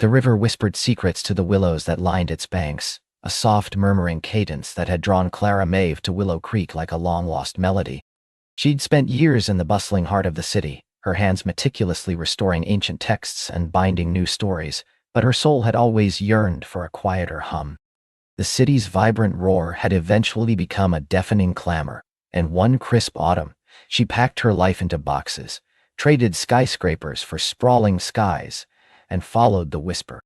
The river whispered secrets to the willows that lined its banks, a soft murmuring cadence that had drawn Clara Maeve to Willow Creek like a long-lost melody. She'd spent years in the bustling heart of the city, her hands meticulously restoring ancient texts and binding new stories, but her soul had always yearned for a quieter hum. The city's vibrant roar had eventually become a deafening clamor, and one crisp autumn, she packed her life into boxes, traded skyscrapers for sprawling skies, and followed the whisper.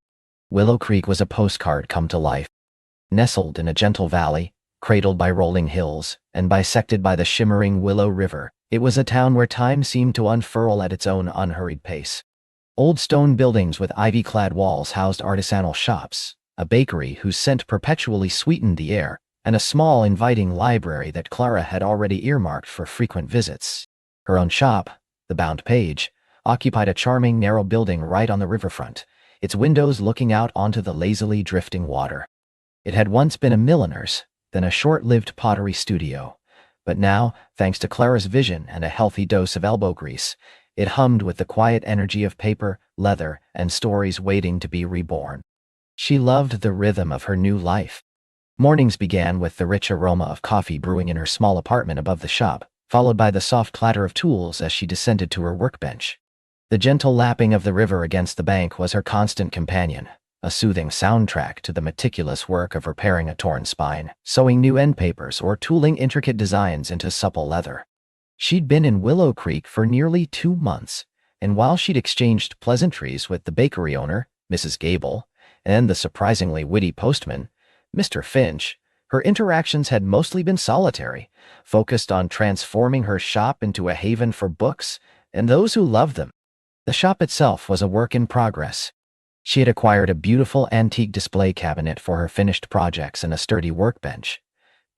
Willow Creek was a postcard come to life. Nestled in a gentle valley, cradled by rolling hills, and bisected by the shimmering Willow River, it was a town where time seemed to unfurl at its own unhurried pace. Old stone buildings with ivy-clad walls housed artisanal shops, a bakery whose scent perpetually sweetened the air, and a small, inviting library that Clara had already earmarked for frequent visits. Her own shop, the Bound Page, occupied a charming, narrow building right on the riverfront, its windows looking out onto the lazily drifting water. It had once been a milliner's, then a short-lived pottery studio, but now, thanks to Clara's vision and a healthy dose of elbow grease, it hummed with the quiet energy of paper, leather, and stories waiting to be reborn. She loved the rhythm of her new life. Mornings began with the rich aroma of coffee brewing in her small apartment above the shop, followed by the soft clatter of tools as she descended to her workbench. The gentle lapping of the river against the bank was her constant companion, a soothing soundtrack to the meticulous work of repairing a torn spine, sewing new end papers, or tooling intricate designs into supple leather. She'd been in Willow Creek for nearly 2 months, and while she'd exchanged pleasantries with the bakery owner, Mrs. Gable, and the surprisingly witty postman, Mr. Finch, her interactions had mostly been solitary, focused on transforming her shop into a haven for books and those who loved them. The shop itself was a work in progress. She had acquired a beautiful antique display cabinet for her finished projects and a sturdy workbench,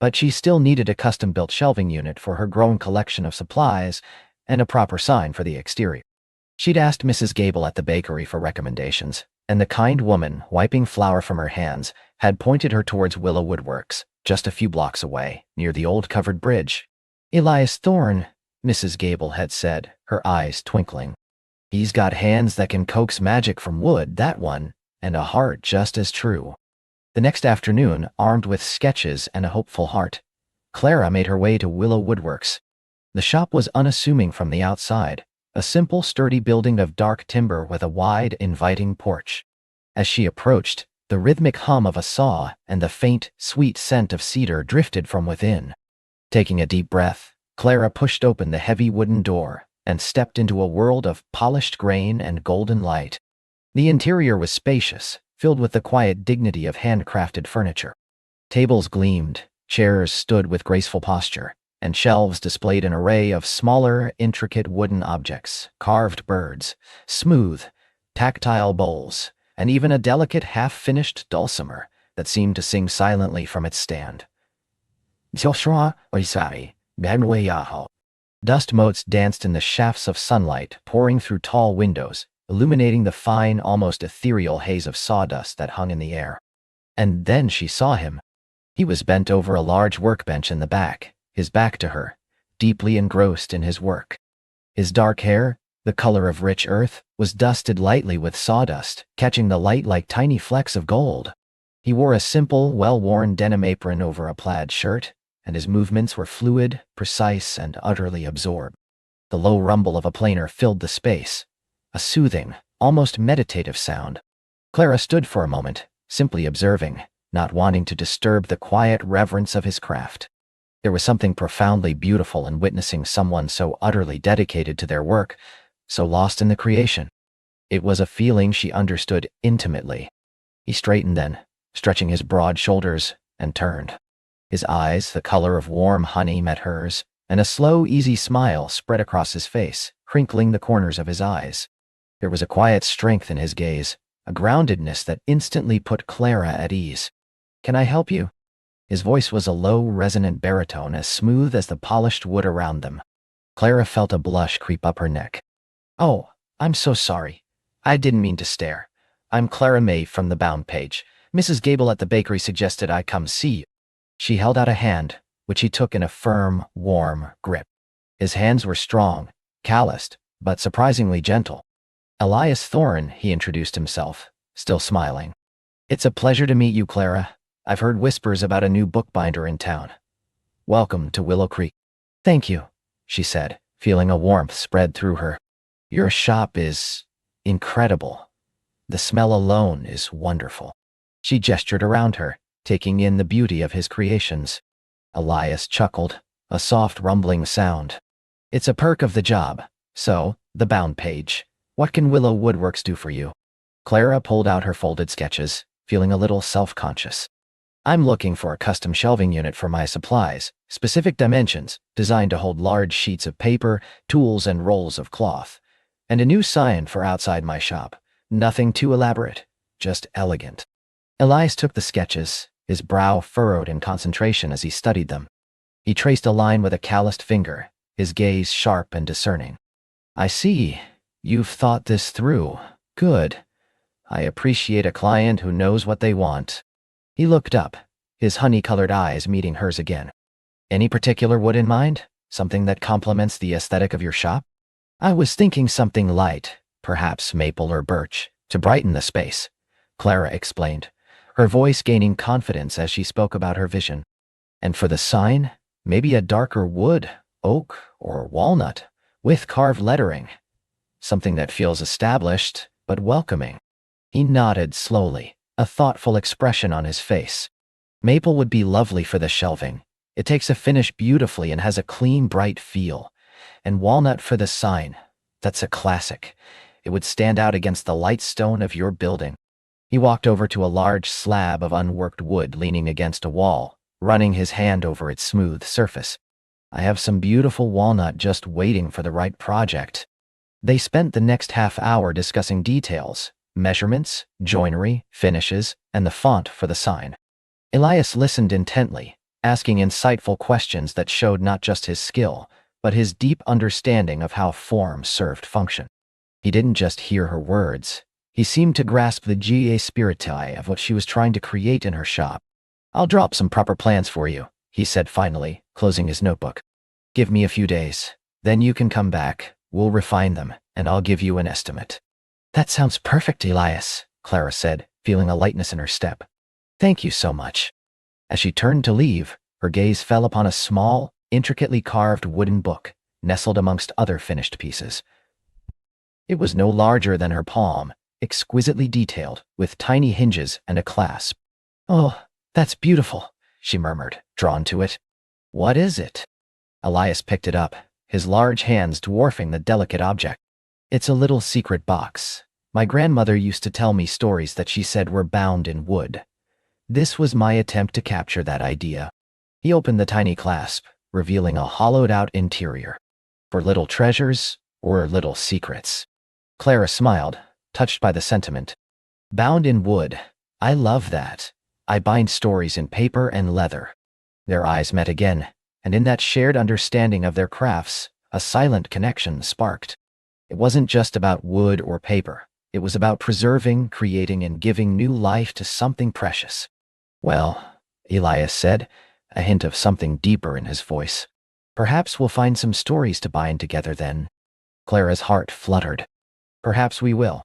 but she still needed a custom-built shelving unit for her growing collection of supplies and a proper sign for the exterior. She'd asked Mrs. Gable at the bakery for recommendations, and the kind woman, wiping flour from her hands, had pointed her towards Willow Woodworks, just a few blocks away, near the old covered bridge. "Elias Thorne," Mrs. Gable had said, her eyes twinkling. "He's got hands that can coax magic from wood, that one, and a heart just as true." The next afternoon, armed with sketches and a hopeful heart, Clara made her way to Willow Woodworks. The shop was unassuming from the outside, a simple, sturdy building of dark timber with a wide, inviting porch. As she approached, the rhythmic hum of a saw and the faint, sweet scent of cedar drifted from within. Taking a deep breath, Clara pushed open the heavy wooden door and stepped into a world of polished grain and golden light. The interior was spacious, filled with the quiet dignity of handcrafted furniture. Tables gleamed, chairs stood with graceful posture, and shelves displayed an array of smaller, intricate wooden objects, carved birds, smooth, tactile bowls, and even a delicate half-finished dulcimer that seemed to sing silently from its stand. Dust motes danced in the shafts of sunlight pouring through tall windows, illuminating the fine, almost ethereal haze of sawdust that hung in the air. And then she saw him. He was bent over a large workbench in the back, his back to her, deeply engrossed in his work. His dark hair, the color of rich earth, was dusted lightly with sawdust, catching the light like tiny flecks of gold. He wore a simple, well-worn denim apron over a plaid shirt, and his movements were fluid, precise, and utterly absorbed. The low rumble of a planer filled the space, a soothing, almost meditative sound. Clara stood for a moment, simply observing, not wanting to disturb the quiet reverence of his craft. There was something profoundly beautiful in witnessing someone so utterly dedicated to their work, so lost in the creation. It was a feeling she understood intimately. He straightened then, stretching his broad shoulders, and turned. His eyes, the color of warm honey, met hers, and a slow, easy smile spread across his face, crinkling the corners of his eyes. There was a quiet strength in his gaze, a groundedness that instantly put Clara at ease. "Can I help you?" His voice was a low, resonant baritone as smooth as the polished wood around them. Clara felt a blush creep up her neck. "Oh, I'm so sorry. I didn't mean to stare. I'm Clara Maeve from the Bound Page. Mrs. Gable at the bakery suggested I come see you." She held out a hand, which he took in a firm, warm grip. His hands were strong, calloused, but surprisingly gentle. "Elias Thorne," he introduced himself, still smiling. It's a pleasure to meet you, Clara. I've heard whispers about a new bookbinder in town. Welcome to Willow Creek. Thank you, she said, feeling a warmth spread through her. Your shop is incredible. The smell alone is wonderful. She gestured around her, taking in the beauty of his creations. Elias chuckled, a soft rumbling sound. It's a perk of the job. So, the bound page. What can Willow Woodworks do for you? Clara pulled out her folded sketches, feeling a little self-conscious. I'm looking for a custom shelving unit for my supplies, specific dimensions, designed to hold large sheets of paper, tools, and rolls of cloth. And a new sign for outside my shop. Nothing too elaborate, just elegant. Elias took the sketches, his brow furrowed in concentration as he studied them. He traced a line with a calloused finger, his gaze sharp and discerning. I see. You've thought this through. Good. I appreciate a client who knows what they want. He looked up, his honey-colored eyes meeting hers again. Any particular wood in mind? Something that complements the aesthetic of your shop? I was thinking something light, perhaps maple or birch, to brighten the space, Clara explained, her voice gaining confidence as she spoke about her vision. And for the sign, maybe a darker wood, oak or walnut, with carved lettering. Something that feels established, but welcoming. He nodded slowly, a thoughtful expression on his face. Maple would be lovely for the shelving. It takes a finish beautifully and has a clean, bright feel. And walnut for the sign. That's a classic. It would stand out against the light stone of your building. He walked over to a large slab of unworked wood leaning against a wall, running his hand over its smooth surface. I have some beautiful walnut just waiting for the right project. They spent the next half hour discussing details, measurements, joinery, finishes, and the font for the sign. Elias listened intently, asking insightful questions that showed not just his skill, but his deep understanding of how form served function. He didn't just hear her words. He seemed to grasp the spiriti of what she was trying to create in her shop. I'll drop some proper plans for you, he said finally, closing his notebook. Give me a few days. Then you can come back, we'll refine them, and I'll give you an estimate. That sounds perfect, Elias, Clara said, feeling a lightness in her step. Thank you so much. As she turned to leave, her gaze fell upon a small, intricately carved wooden book, nestled amongst other finished pieces. It was no larger than her palm, exquisitely detailed, with tiny hinges and a clasp. Oh, that's beautiful, she murmured, drawn to it. What is it? Elias picked it up, his large hands dwarfing the delicate object. It's a little secret box. My grandmother used to tell me stories that she said were bound in wood. This was my attempt to capture that idea. He opened the tiny clasp, revealing a hollowed-out interior. For little treasures or little secrets. Clara smiled, touched by the sentiment. Bound in wood. I love that. I bind stories in paper and leather. Their eyes met again, and in that shared understanding of their crafts, a silent connection sparked. It wasn't just about wood or paper. It was about preserving, creating, and giving new life to something precious. Well, Elias said, a hint of something deeper in his voice. Perhaps we'll find some stories to bind together then. Clara's heart fluttered. Perhaps we will.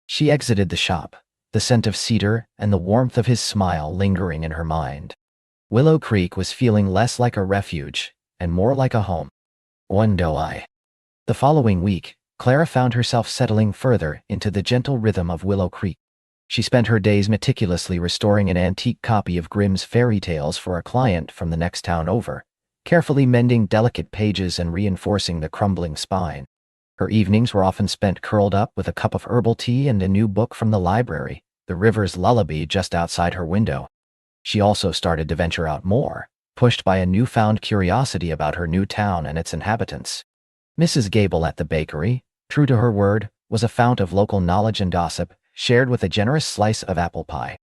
She exited the shop, the scent of cedar and the warmth of his smile lingering in her mind. Willow Creek was feeling less like a refuge and more like a home. One do I. The following week, Clara found herself settling further into the gentle rhythm of Willow Creek. She spent her days meticulously restoring an antique copy of Grimm's fairy tales for a client from the next town over, carefully mending delicate pages and reinforcing the crumbling spine. Her evenings were often spent curled up with a cup of herbal tea and a new book from the library, The River's Lullaby, just outside her window. She also started to venture out more, pushed by a newfound curiosity about her new town and its inhabitants. Mrs. Gable at the bakery, true to her word, was a fount of local knowledge and gossip, shared with a generous slice of apple pie.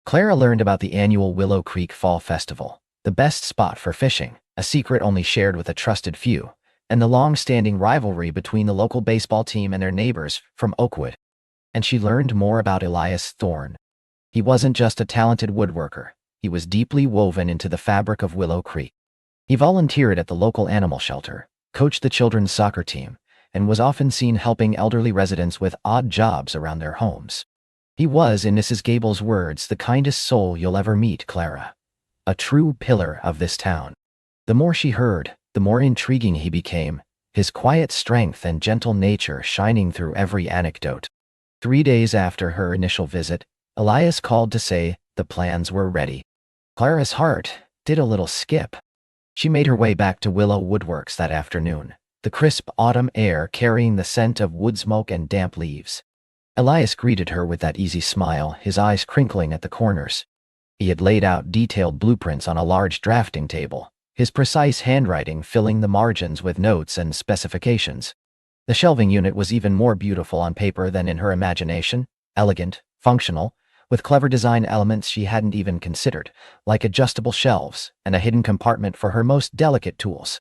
Clara learned about the annual Willow Creek Fall Festival, the best spot for fishing, a secret only shared with a trusted few, and the long-standing rivalry between the local baseball team and their neighbors from Oakwood. And she learned more about Elias Thorne. He wasn't just a talented woodworker. He was deeply woven into the fabric of Willow Creek. He volunteered at the local animal shelter, coached the children's soccer team, and was often seen helping elderly residents with odd jobs around their homes. He was, in Mrs. Gable's words, the kindest soul you'll ever meet, Clara. A true pillar of this town. The more she heard, the more intriguing he became, his quiet strength and gentle nature shining through every anecdote. 3 days after her initial visit, Elias called to say the plans were ready. Clara's heart did a little skip. She made her way back to Willow Woodworks that afternoon, the crisp autumn air carrying the scent of wood smoke and damp leaves. Elias greeted her with that easy smile, his eyes crinkling at the corners. He had laid out detailed blueprints on a large drafting table, his precise handwriting filling the margins with notes and specifications. The shelving unit was even more beautiful on paper than in her imagination, elegant, functional, with clever design elements she hadn't even considered, like adjustable shelves and a hidden compartment for her most delicate tools.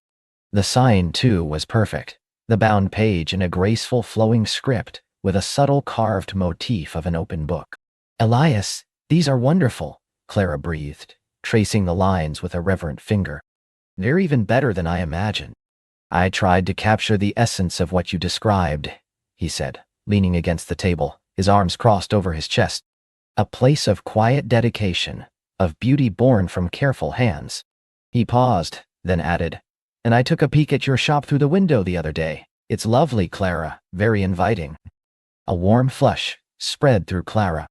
The sign, too, was perfect, the bound page in a graceful flowing script with a subtle carved motif of an open book. "Elias, these are wonderful," Clara breathed, tracing the lines with a reverent finger. "They're even better than I imagined." "I tried to capture the essence of what you described," he said, leaning against the table, his arms crossed over his chest. "A place of quiet dedication, of beauty born from careful hands." He paused, then added, "And I took a peek at your shop through the window the other day. It's lovely, Clara, very inviting." A warm flush spread through Clara.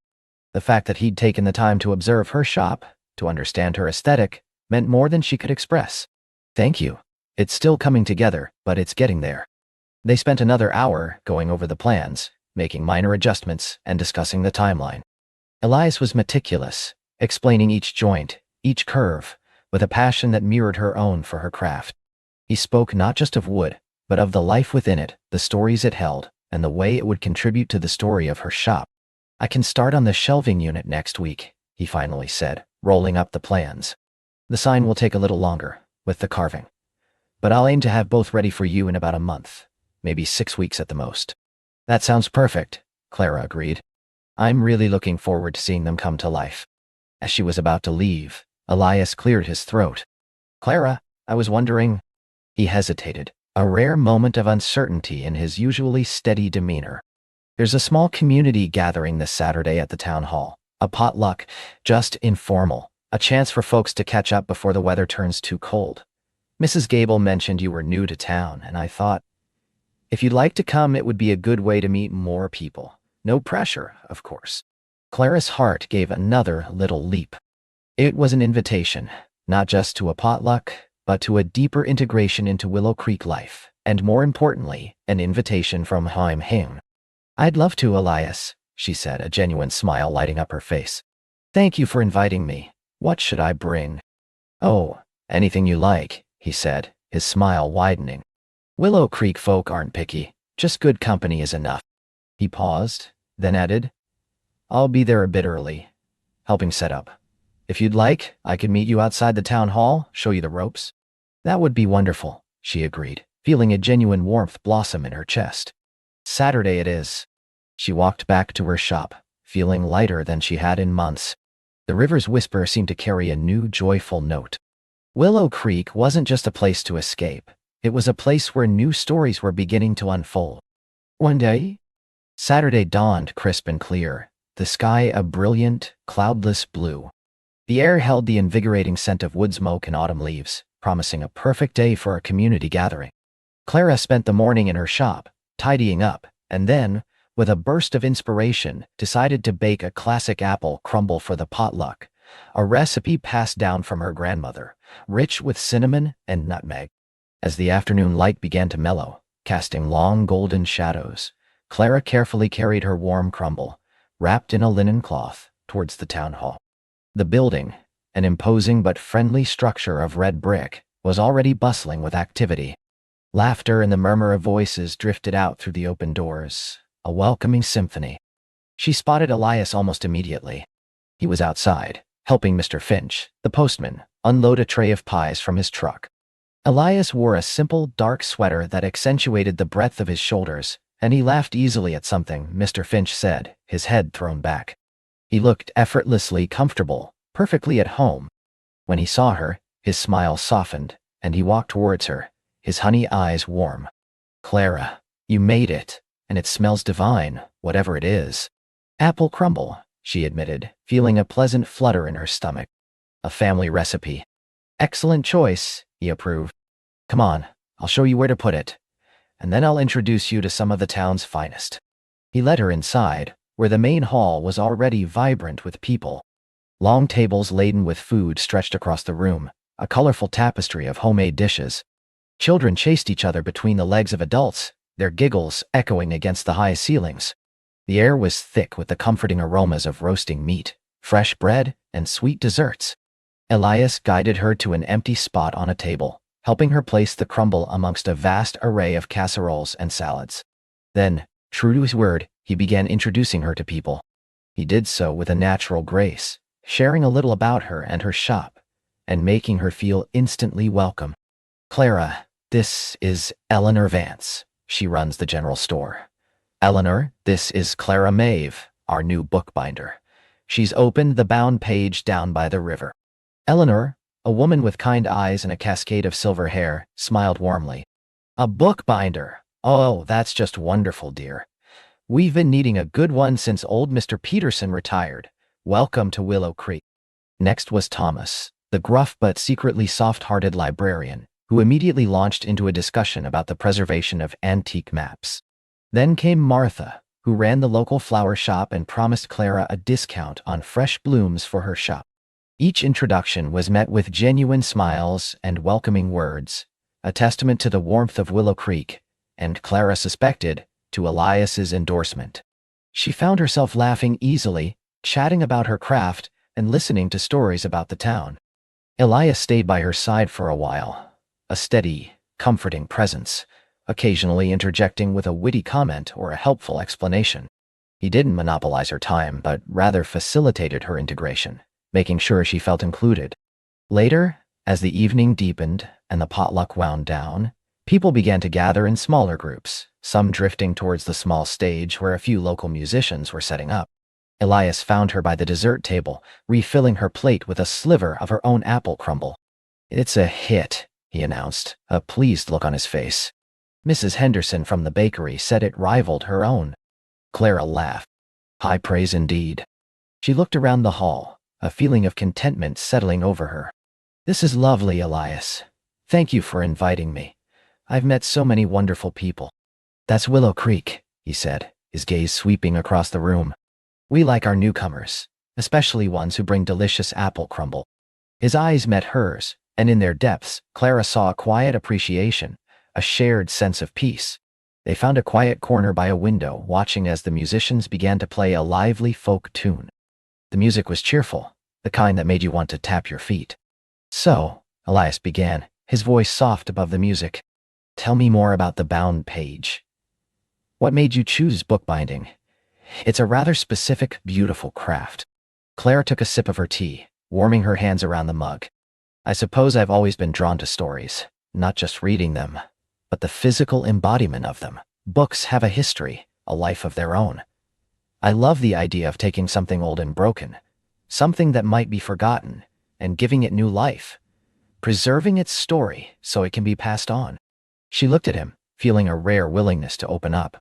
The fact that he'd taken the time to observe her shop, to understand her aesthetic, meant more than she could express. "Thank you. It's still coming together, but it's getting there." They spent another hour going over the plans, making minor adjustments, and discussing the timeline. Elias was meticulous, explaining each joint, each curve, with a passion that mirrored her own for her craft. He spoke not just of wood, but of the life within it, the stories it held, and the way it would contribute to the story of her shop. "I can start on the shelving unit next week," he finally said, rolling up the plans. "The sign will take a little longer, with the carving. But I'll aim to have both ready for you in about a month, maybe 6 weeks at the most." "That sounds perfect," Clara agreed. "I'm really looking forward to seeing them come to life." As she was about to leave, Elias cleared his throat. "Clara, I was wondering—" He hesitated, a rare moment of uncertainty in his usually steady demeanor. "There's a small community gathering this Saturday at the town hall. A potluck, just informal, a chance for folks to catch up before the weather turns too cold. Mrs. Gable mentioned you were new to town, and I thought, if you'd like to come, it would be a good way to meet more people. No pressure, of course." Clara's heart gave another little leap. It was an invitation, not just to a potluck, but to a deeper integration into Willow Creek life, and more importantly, an invitation from Haim Hing. "I'd love to, Elias," she said, a genuine smile lighting up her face. "Thank you for inviting me. What should I bring?" "Oh, anything you like," he said, his smile widening. "Willow Creek folk aren't picky. Just good company is enough." He paused, then added, "I'll be there a bit early, helping set up. If you'd like, I could meet you outside the town hall, show you the ropes." "That would be wonderful," she agreed, feeling a genuine warmth blossom in her chest. "Saturday it is." She walked back to her shop, feeling lighter than she had in months. The river's whisper seemed to carry a new joyful note. Willow Creek wasn't just a place to escape. It was a place where new stories were beginning to unfold. One day, Saturday dawned crisp and clear, the sky a brilliant, cloudless blue. The air held the invigorating scent of wood smoke and autumn leaves, promising a perfect day for a community gathering. Clara spent the morning in her shop, tidying up, and then, with a burst of inspiration, decided to bake a classic apple crumble for the potluck, a recipe passed down from her grandmother, rich with cinnamon and nutmeg. As the afternoon light began to mellow, casting long golden shadows, Clara carefully carried her warm crumble, wrapped in a linen cloth, towards the town hall. The building, an imposing but friendly structure of red brick, was already bustling with activity. Laughter and the murmur of voices drifted out through the open doors, a welcoming symphony. She spotted Elias almost immediately. He was outside, helping Mr. Finch, the postman, unload a tray of pies from his truck. Elias wore a simple, dark sweater that accentuated the breadth of his shoulders, and he laughed easily at something Mr. Finch said, his head thrown back. He looked effortlessly comfortable, perfectly at home. When he saw her, his smile softened, and he walked towards her, his honey eyes warm. "Clara, you made it, and it smells divine, whatever it is." Apple crumble, she admitted, feeling a pleasant flutter in her stomach. A family recipe. Excellent choice, he approved. Come on, I'll show you where to put it, and then I'll introduce you to some of the town's finest. He led her inside, where the main hall was already vibrant with people. Long tables laden with food stretched across the room, a colorful tapestry of homemade dishes. Children chased each other between the legs of adults, their giggles echoing against the high ceilings. The air was thick with the comforting aromas of roasting meat, fresh bread, and sweet desserts. Elias guided her to an empty spot on a table, helping her place the crumble amongst a vast array of casseroles and salads. Then, true to his word, he began introducing her to people. He did so with a natural grace, sharing a little about her and her shop, and making her feel instantly welcome. Clara, this is Eleanor Vance. She runs the general store. Eleanor, this is Clara Maeve, our new bookbinder. She's opened the bound page down by the river. Eleanor, a woman with kind eyes and a cascade of silver hair, smiled warmly. A bookbinder? Oh, that's just wonderful, dear. We've been needing a good one since old Mr. Peterson retired. Welcome to Willow Creek. Next was Thomas, the gruff but secretly soft-hearted librarian, who immediately launched into a discussion about the preservation of antique maps. Then came Martha, who ran the local flower shop and promised Clara a discount on fresh blooms for her shop. Each introduction was met with genuine smiles and welcoming words, a testament to the warmth of Willow Creek, and Clara suspected, to Elias's endorsement. She found herself laughing easily, chatting about her craft, and listening to stories about the town. Elias stayed by her side for a while, a steady, comforting presence, occasionally interjecting with a witty comment or a helpful explanation. He didn't monopolize her time, but rather facilitated her integration, making sure she felt included. Later, as the evening deepened and the potluck wound down, people began to gather in smaller groups, some drifting towards the small stage where a few local musicians were setting up. Elias found her by the dessert table, refilling her plate with a sliver of her own apple crumble. It's a hit, he announced, a pleased look on his face. Mrs. Henderson from the bakery said it rivaled her own. Clara laughed. High praise indeed. She looked around the hall, a feeling of contentment settling over her. This is lovely, Elias. Thank you for inviting me. I've met so many wonderful people. That's Willow Creek, he said, his gaze sweeping across the room. We like our newcomers, especially ones who bring delicious apple crumble. His eyes met hers, and in their depths, Clara saw a quiet appreciation, a shared sense of peace. They found a quiet corner by a window, watching as the musicians began to play a lively folk tune. The music was cheerful, the kind that made you want to tap your feet. So, Elias began, his voice soft above the music. Tell me more about the bound page. What made you choose bookbinding? It's a rather specific, beautiful craft. Clara took a sip of her tea, warming her hands around the mug. I suppose I've always been drawn to stories, not just reading them, but the physical embodiment of them. Books have a history, a life of their own. I love the idea of taking something old and broken, something that might be forgotten, and giving it new life, preserving its story so it can be passed on. She looked at him, feeling a rare willingness to open up.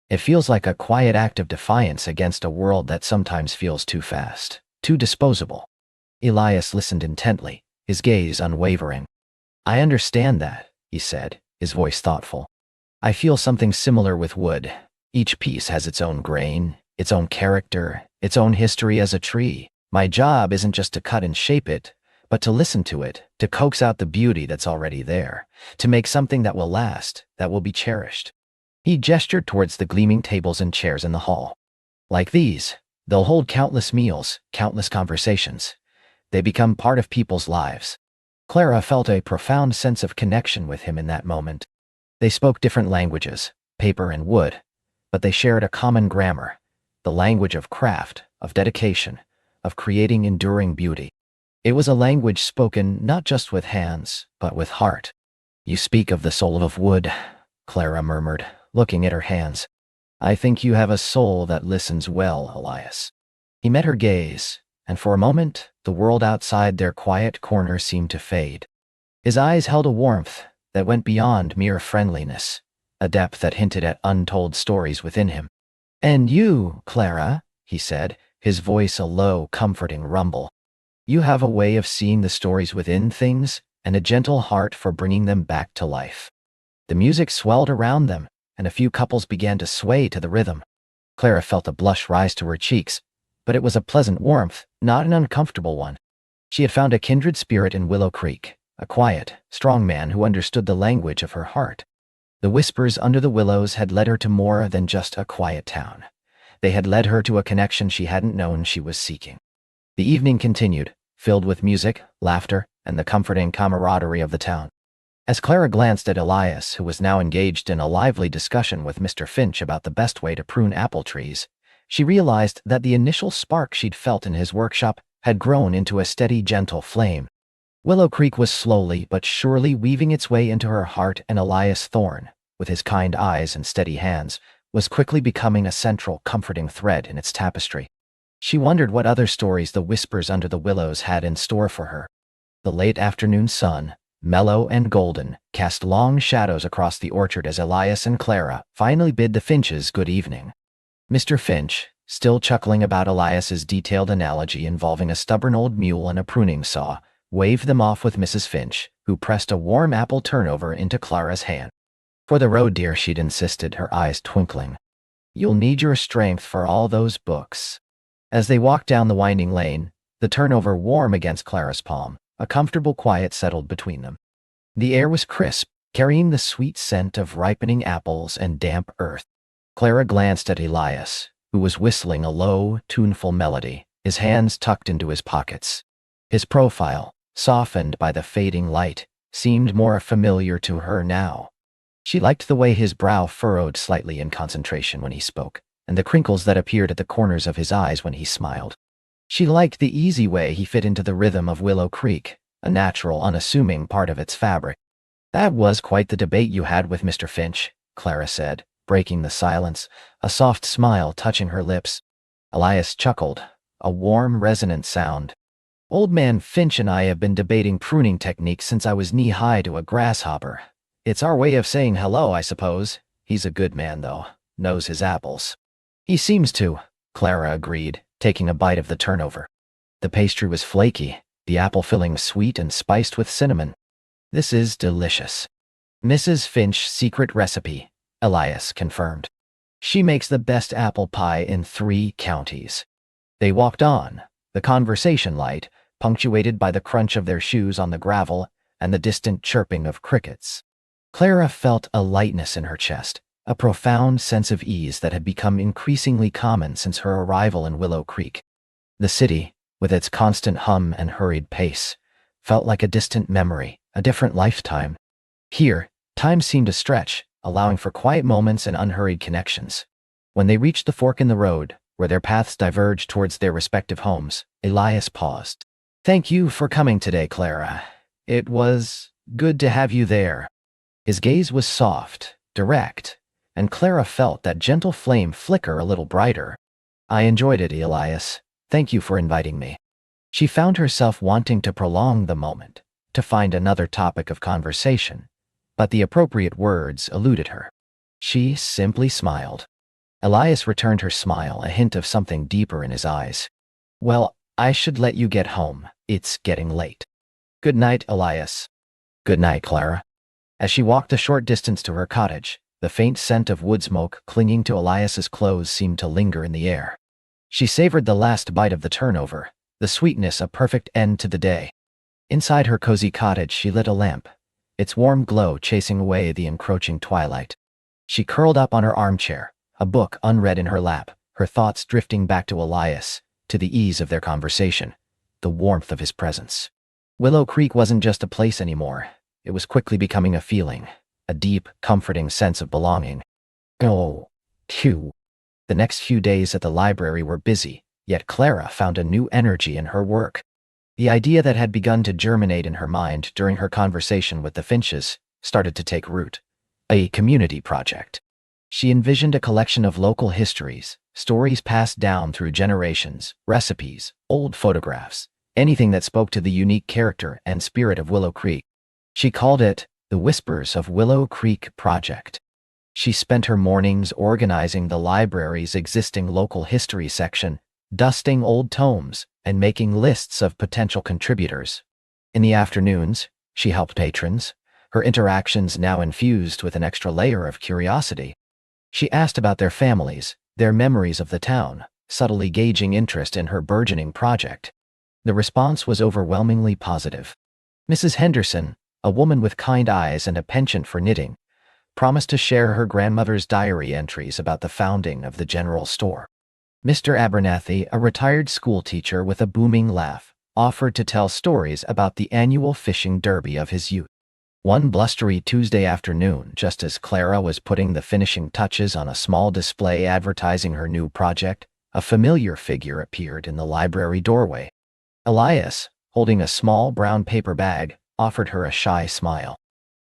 It feels like a quiet act of defiance against a world that sometimes feels too fast, too disposable. Elias listened intently, his gaze unwavering. I understand that, he said, his voice thoughtful. I feel something similar with wood. Each piece has its own grain, its own character, its own history as a tree. My job isn't just to cut and shape it, but to listen to it, to coax out the beauty that's already there, to make something that will last, that will be cherished. He gestured towards the gleaming tables and chairs in the hall. Like these, they'll hold countless meals, countless conversations. They become part of people's lives. Clara felt a profound sense of connection with him in that moment. They spoke different languages, paper and wood, but they shared a common grammar, the language of craft, of dedication, of creating enduring beauty. It was a language spoken not just with hands, but with heart. You speak of the soul of wood, Clara murmured, looking at her hands. I think you have a soul that listens well, Elias. He met her gaze, and for a moment, the world outside their quiet corner seemed to fade. His eyes held a warmth that went beyond mere friendliness, a depth that hinted at untold stories within him. And you, Clara, he said, his voice a low, comforting rumble. "You have a way of seeing the stories within things, and a gentle heart for bringing them back to life." The music swelled around them, and a few couples began to sway to the rhythm. Clara felt a blush rise to her cheeks, but it was a pleasant warmth, not an uncomfortable one. She had found a kindred spirit in Willow Creek, a quiet, strong man who understood the language of her heart. The whispers under the willows had led her to more than just a quiet town. They had led her to a connection she hadn't known she was seeking. The evening continued, filled with music, laughter, and the comforting camaraderie of the town. As Clara glanced at Elias, who was now engaged in a lively discussion with Mr. Finch about the best way to prune apple trees, she realized that the initial spark she'd felt in his workshop had grown into a steady, gentle flame. Willow Creek was slowly but surely weaving its way into her heart, and Elias Thorne, with his kind eyes and steady hands, was quickly becoming a central, comforting thread in its tapestry. She wondered what other stories the whispers under the willows had in store for her. The late afternoon sun, mellow and golden, cast long shadows across the orchard as Elias and Clara finally bid the Finches good evening. Mr. Finch, still chuckling about Elias's detailed analogy involving a stubborn old mule and a pruning saw, waved them off with Mrs. Finch, who pressed a warm apple turnover into Clara's hand. "For the road, dear," she'd insisted, her eyes twinkling. "You'll need your strength for all those books." As they walked down the winding lane, the turnover warm against Clara's palm, a comfortable quiet settled between them. The air was crisp, carrying the sweet scent of ripening apples and damp earth. Clara glanced at Elias, who was whistling a low, tuneful melody, his hands tucked into his pockets. His profile, softened by the fading light, seemed more familiar to her now. She liked the way his brow furrowed slightly in concentration when he spoke, and the crinkles that appeared at the corners of his eyes when he smiled. She liked the easy way he fit into the rhythm of Willow Creek, a natural, unassuming part of its fabric. "That was quite the debate you had with Mr. Finch," Clara said, breaking the silence, a soft smile touching her lips. Elias chuckled, a warm, resonant sound. "Old man Finch and I have been debating pruning techniques since I was knee-high to a grasshopper. It's our way of saying hello, I suppose. He's a good man, though. Knows his apples." "He seems to," Clara agreed, taking a bite of the turnover. The pastry was flaky, the apple filling sweet and spiced with cinnamon. "This is delicious." "Mrs. Finch's secret recipe," Elias confirmed. "She makes the best apple pie in 3 counties. They walked on, the conversation light, punctuated by the crunch of their shoes on the gravel and the distant chirping of crickets. Clara felt a lightness in her chest, a profound sense of ease that had become increasingly common since her arrival in Willow Creek. The city, with its constant hum and hurried pace, felt like a distant memory, a different lifetime. Here, time seemed to stretch, allowing for quiet moments and unhurried connections. When they reached the fork in the road, where their paths diverged towards their respective homes, Elias paused. "Thank you for coming today, Clara. It was good to have you there." His gaze was soft, direct, and Clara felt that gentle flame flicker a little brighter. "I enjoyed it, Elias. Thank you for inviting me." She found herself wanting to prolong the moment, to find another topic of conversation, but the appropriate words eluded her. She simply smiled. Elias returned her smile, a hint of something deeper in his eyes. "Well, I should let you get home. It's getting late." "Good night, Elias." "Good night, Clara." As she walked a short distance to her cottage, the faint scent of wood smoke clinging to Elias's clothes seemed to linger in the air. She savored the last bite of the turnover, the sweetness a perfect end to the day. Inside her cozy cottage she lit a lamp, its warm glow chasing away the encroaching twilight. She curled up on her armchair, a book unread in her lap, her thoughts drifting back to Elias, to the ease of their conversation, the warmth of his presence. Willow Creek wasn't just a place anymore. It was quickly becoming a feeling, a deep, comforting sense of belonging. Oh, phew. The next few days at the library were busy, yet Clara found a new energy in her work. The idea that had begun to germinate in her mind during her conversation with the Finches started to take root. A community project. She envisioned a collection of local histories, stories passed down through generations, recipes, old photographs, anything that spoke to the unique character and spirit of Willow Creek. She called it the Whispers of Willow Creek Project. She spent her mornings organizing the library's existing local history section, dusting old tomes, and making lists of potential contributors. In the afternoons, she helped patrons, her interactions now infused with an extra layer of curiosity. She asked about their families, their memories of the town, subtly gauging interest in her burgeoning project. The response was overwhelmingly positive. Mrs. Henderson, a woman with kind eyes and a penchant for knitting, promised to share her grandmother's diary entries about the founding of the general store. Mr. Abernathy, a retired schoolteacher with a booming laugh, offered to tell stories about the annual fishing derby of his youth. One blustery Tuesday afternoon, just as Clara was putting the finishing touches on a small display advertising her new project, a familiar figure appeared in the library doorway. Elias, holding a small brown paper bag, offered her a shy smile.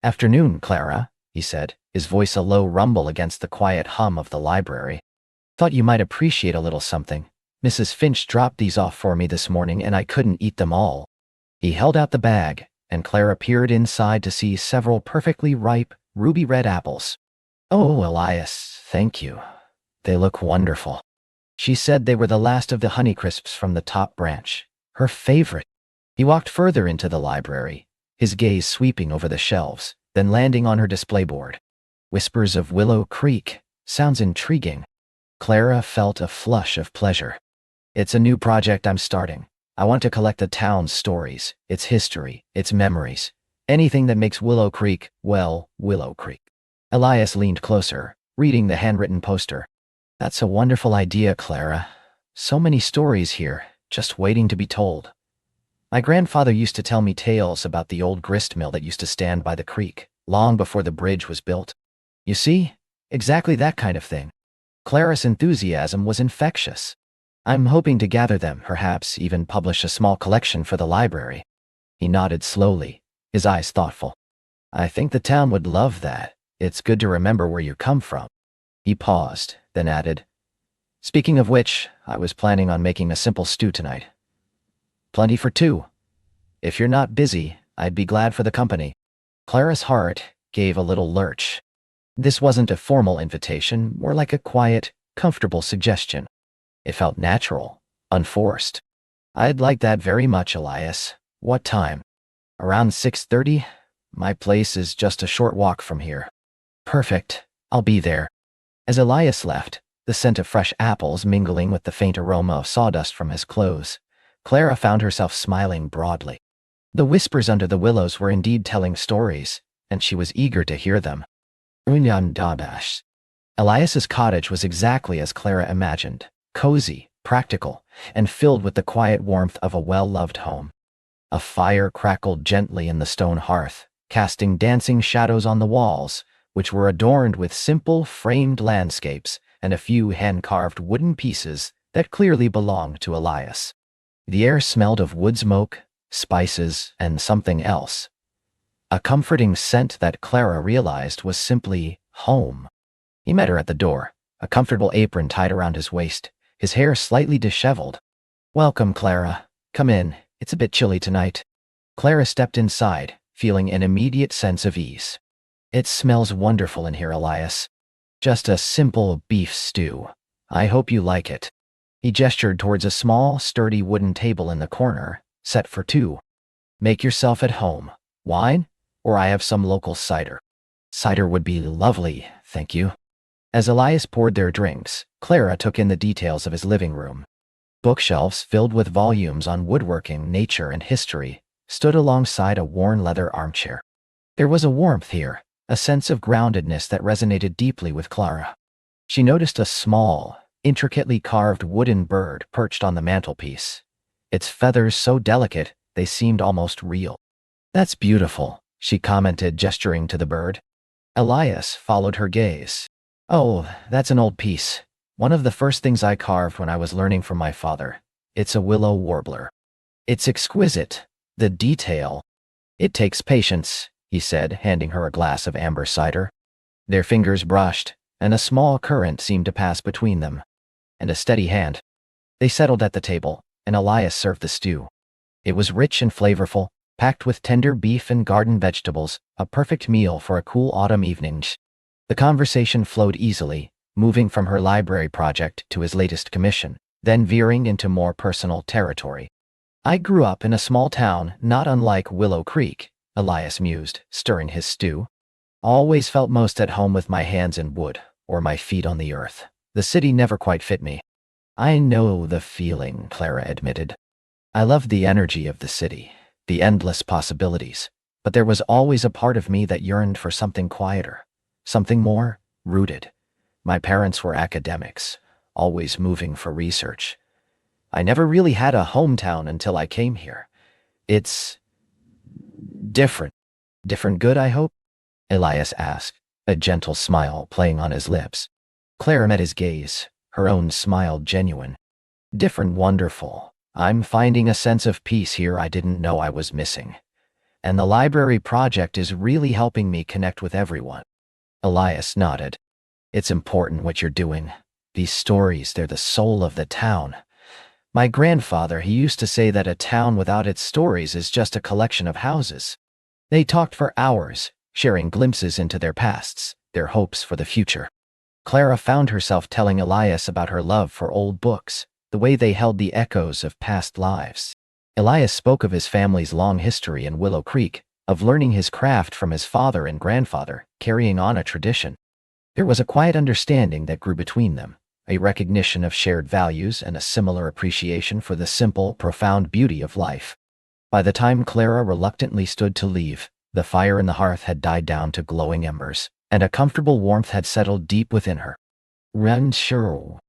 "Afternoon, Clara," he said, his voice a low rumble against the quiet hum of the library. "Thought you might appreciate a little something. Mrs. Finch dropped these off for me this morning and I couldn't eat them all." He held out the bag, and Clara peered inside to see several perfectly ripe, ruby-red apples. "Oh, Elias, thank you. They look wonderful." She said they were the last of the Honeycrisps from the top branch, her favorite. He walked further into the library, his gaze sweeping over the shelves, then landing on her display board. "Whispers of Willow Creek. Sounds intriguing." Clara felt a flush of pleasure. "It's a new project I'm starting. I want to collect the town's stories, its history, its memories. Anything that makes Willow Creek, well, Willow Creek." Elias leaned closer, reading the handwritten poster. "That's a wonderful idea, Clara. So many stories here, just waiting to be told. My grandfather used to tell me tales about the old grist mill that used to stand by the creek, long before the bridge was built. You see? Exactly that kind of thing." Clara's enthusiasm was infectious. "I'm hoping to gather them, perhaps even publish a small collection for the library." He nodded slowly, his eyes thoughtful. "I think the town would love that. It's good to remember where you come from." He paused, then added, "Speaking of which, I was planning on making a simple stew tonight. Plenty for two. If you're not busy, I'd be glad for the company." Clara's heart gave a little lurch. This wasn't a formal invitation, more like a quiet, comfortable suggestion. It felt natural, unforced. "I'd like that very much, Elias. What time?" "Around 6:30. My place is just a short walk from here." "Perfect. I'll be there." As Elias left, the scent of fresh apples mingling with the faint aroma of sawdust from his clothes, Clara found herself smiling broadly. The whispers under the willows were indeed telling stories, and she was eager to hear them. Unyan Dabash. Elias's cottage was exactly as Clara imagined, cozy, practical, and filled with the quiet warmth of a well-loved home. A fire crackled gently in the stone hearth, casting dancing shadows on the walls, which were adorned with simple, framed landscapes and a few hand-carved wooden pieces that clearly belonged to Elias. The air smelled of wood smoke, spices, and something else. A comforting scent that Clara realized was simply home. He met her at the door, a comfortable apron tied around his waist, his hair slightly disheveled. "Welcome, Clara. Come in. It's a bit chilly tonight." Clara stepped inside, feeling an immediate sense of ease. "It smells wonderful in here, Elias. Just a simple beef stew. I hope you like it." He gestured towards a small, sturdy wooden table in the corner, set for two. "Make yourself at home. Wine? Or I have some local cider." "Cider would be lovely, thank you." As Elias poured their drinks, Clara took in the details of his living room. Bookshelves filled with volumes on woodworking, nature, and history stood alongside a worn leather armchair. There was a warmth here, a sense of groundedness that resonated deeply with Clara. She noticed a small, intricately carved wooden bird perched on the mantelpiece, its feathers so delicate they seemed almost real. "That's beautiful," she commented, gesturing to the bird. Elias followed her gaze. "Oh, that's an old piece. One of the first things I carved when I was learning from my father. It's a willow warbler. It's exquisite. The detail. It takes patience," he said, handing her a glass of amber cider. Their fingers brushed, and a small current seemed to pass between them. And a steady hand. They settled at the table, and Elias served the stew. It was rich and flavorful, packed with tender beef and garden vegetables, a perfect meal for a cool autumn evening. The conversation flowed easily, moving from her library project to his latest commission, then veering into more personal territory. I grew up in a small town not unlike Willow Creek, Elias mused, stirring his stew. Always felt most at home with my hands in wood, or my feet on the earth. The city never quite fit me. I know the feeling, Clara admitted. I loved the energy of the city, the endless possibilities, but there was always a part of me that yearned for something quieter, something more rooted. My parents were academics, always moving for research. I never really had a hometown until I came here. It's different. Different good, I hope? Elias asked, a gentle smile playing on his lips. Clara met his gaze, her own smile genuine. Different wonderful. I'm finding a sense of peace here I didn't know I was missing. And the library project is really helping me connect with everyone. Elias nodded. It's important what you're doing. These stories, they're the soul of the town. My grandfather, he used to say that a town without its stories is just a collection of houses. They talked for hours, sharing glimpses into their pasts, their hopes for the future. Clara found herself telling Elias about her love for old books, the way they held the echoes of past lives. Elias spoke of his family's long history in Willow Creek, of learning his craft from his father and grandfather, carrying on a tradition. There was a quiet understanding that grew between them, a recognition of shared values and a similar appreciation for the simple, profound beauty of life. By the time Clara reluctantly stood to leave, the fire in the hearth had died down to glowing embers, and a comfortable warmth had settled deep within her. Run sure.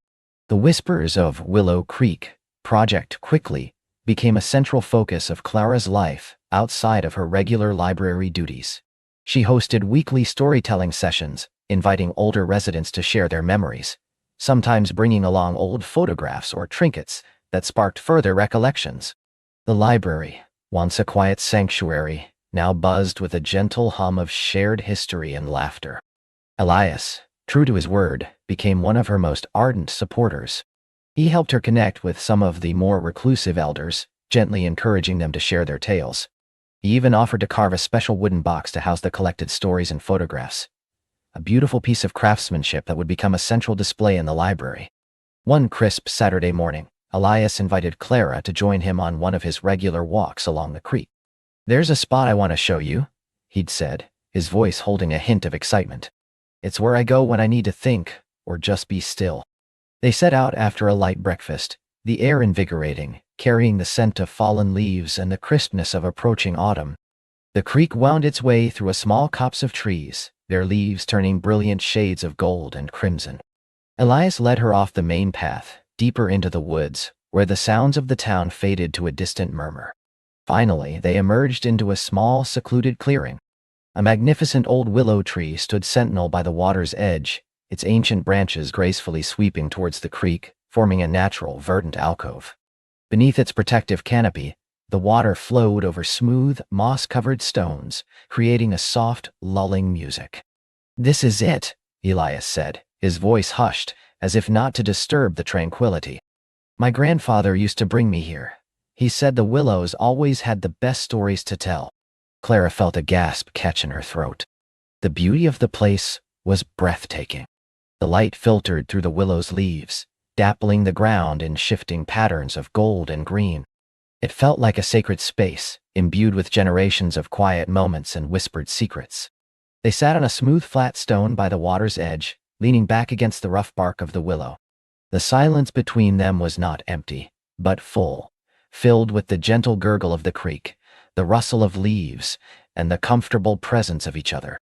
The whispers of Willow Creek project quickly became a central focus of Clara's life outside of her regular library duties. She hosted weekly storytelling sessions, inviting older residents to share their memories, sometimes bringing along old photographs or trinkets that sparked further recollections. The library, once a quiet sanctuary, now buzzed with a gentle hum of shared history and laughter. Elias, true to his word, became one of her most ardent supporters. He helped her connect with some of the more reclusive elders, gently encouraging them to share their tales. He even offered to carve a special wooden box to house the collected stories and photographs, a beautiful piece of craftsmanship that would become a central display in the library. One crisp Saturday morning, Elias invited Clara to join him on one of his regular walks along the creek. "There's a spot I want to show you," he'd said, his voice holding a hint of excitement. "It's where I go when I need to think, or just be still." They set out after a light breakfast, the air invigorating, carrying the scent of fallen leaves and the crispness of approaching autumn. The creek wound its way through a small copse of trees, their leaves turning brilliant shades of gold and crimson. Elias led her off the main path, deeper into the woods, where the sounds of the town faded to a distant murmur. Finally, they emerged into a small, secluded clearing. A magnificent old willow tree stood sentinel by the water's edge, its ancient branches gracefully sweeping towards the creek, forming a natural, verdant alcove. Beneath its protective canopy, the water flowed over smooth, moss-covered stones, creating a soft, lulling music. "This is it," Elias said, his voice hushed, as if not to disturb the tranquility. "My grandfather used to bring me here. He said the willows always had the best stories to tell." Clara felt a gasp catch in her throat. The beauty of the place was breathtaking. The light filtered through the willow's leaves, dappling the ground in shifting patterns of gold and green. It felt like a sacred space, imbued with generations of quiet moments and whispered secrets. They sat on a smooth flat stone by the water's edge, leaning back against the rough bark of the willow. The silence between them was not empty, but full, filled with the gentle gurgle of the creek, the rustle of leaves, and the comfortable presence of each other.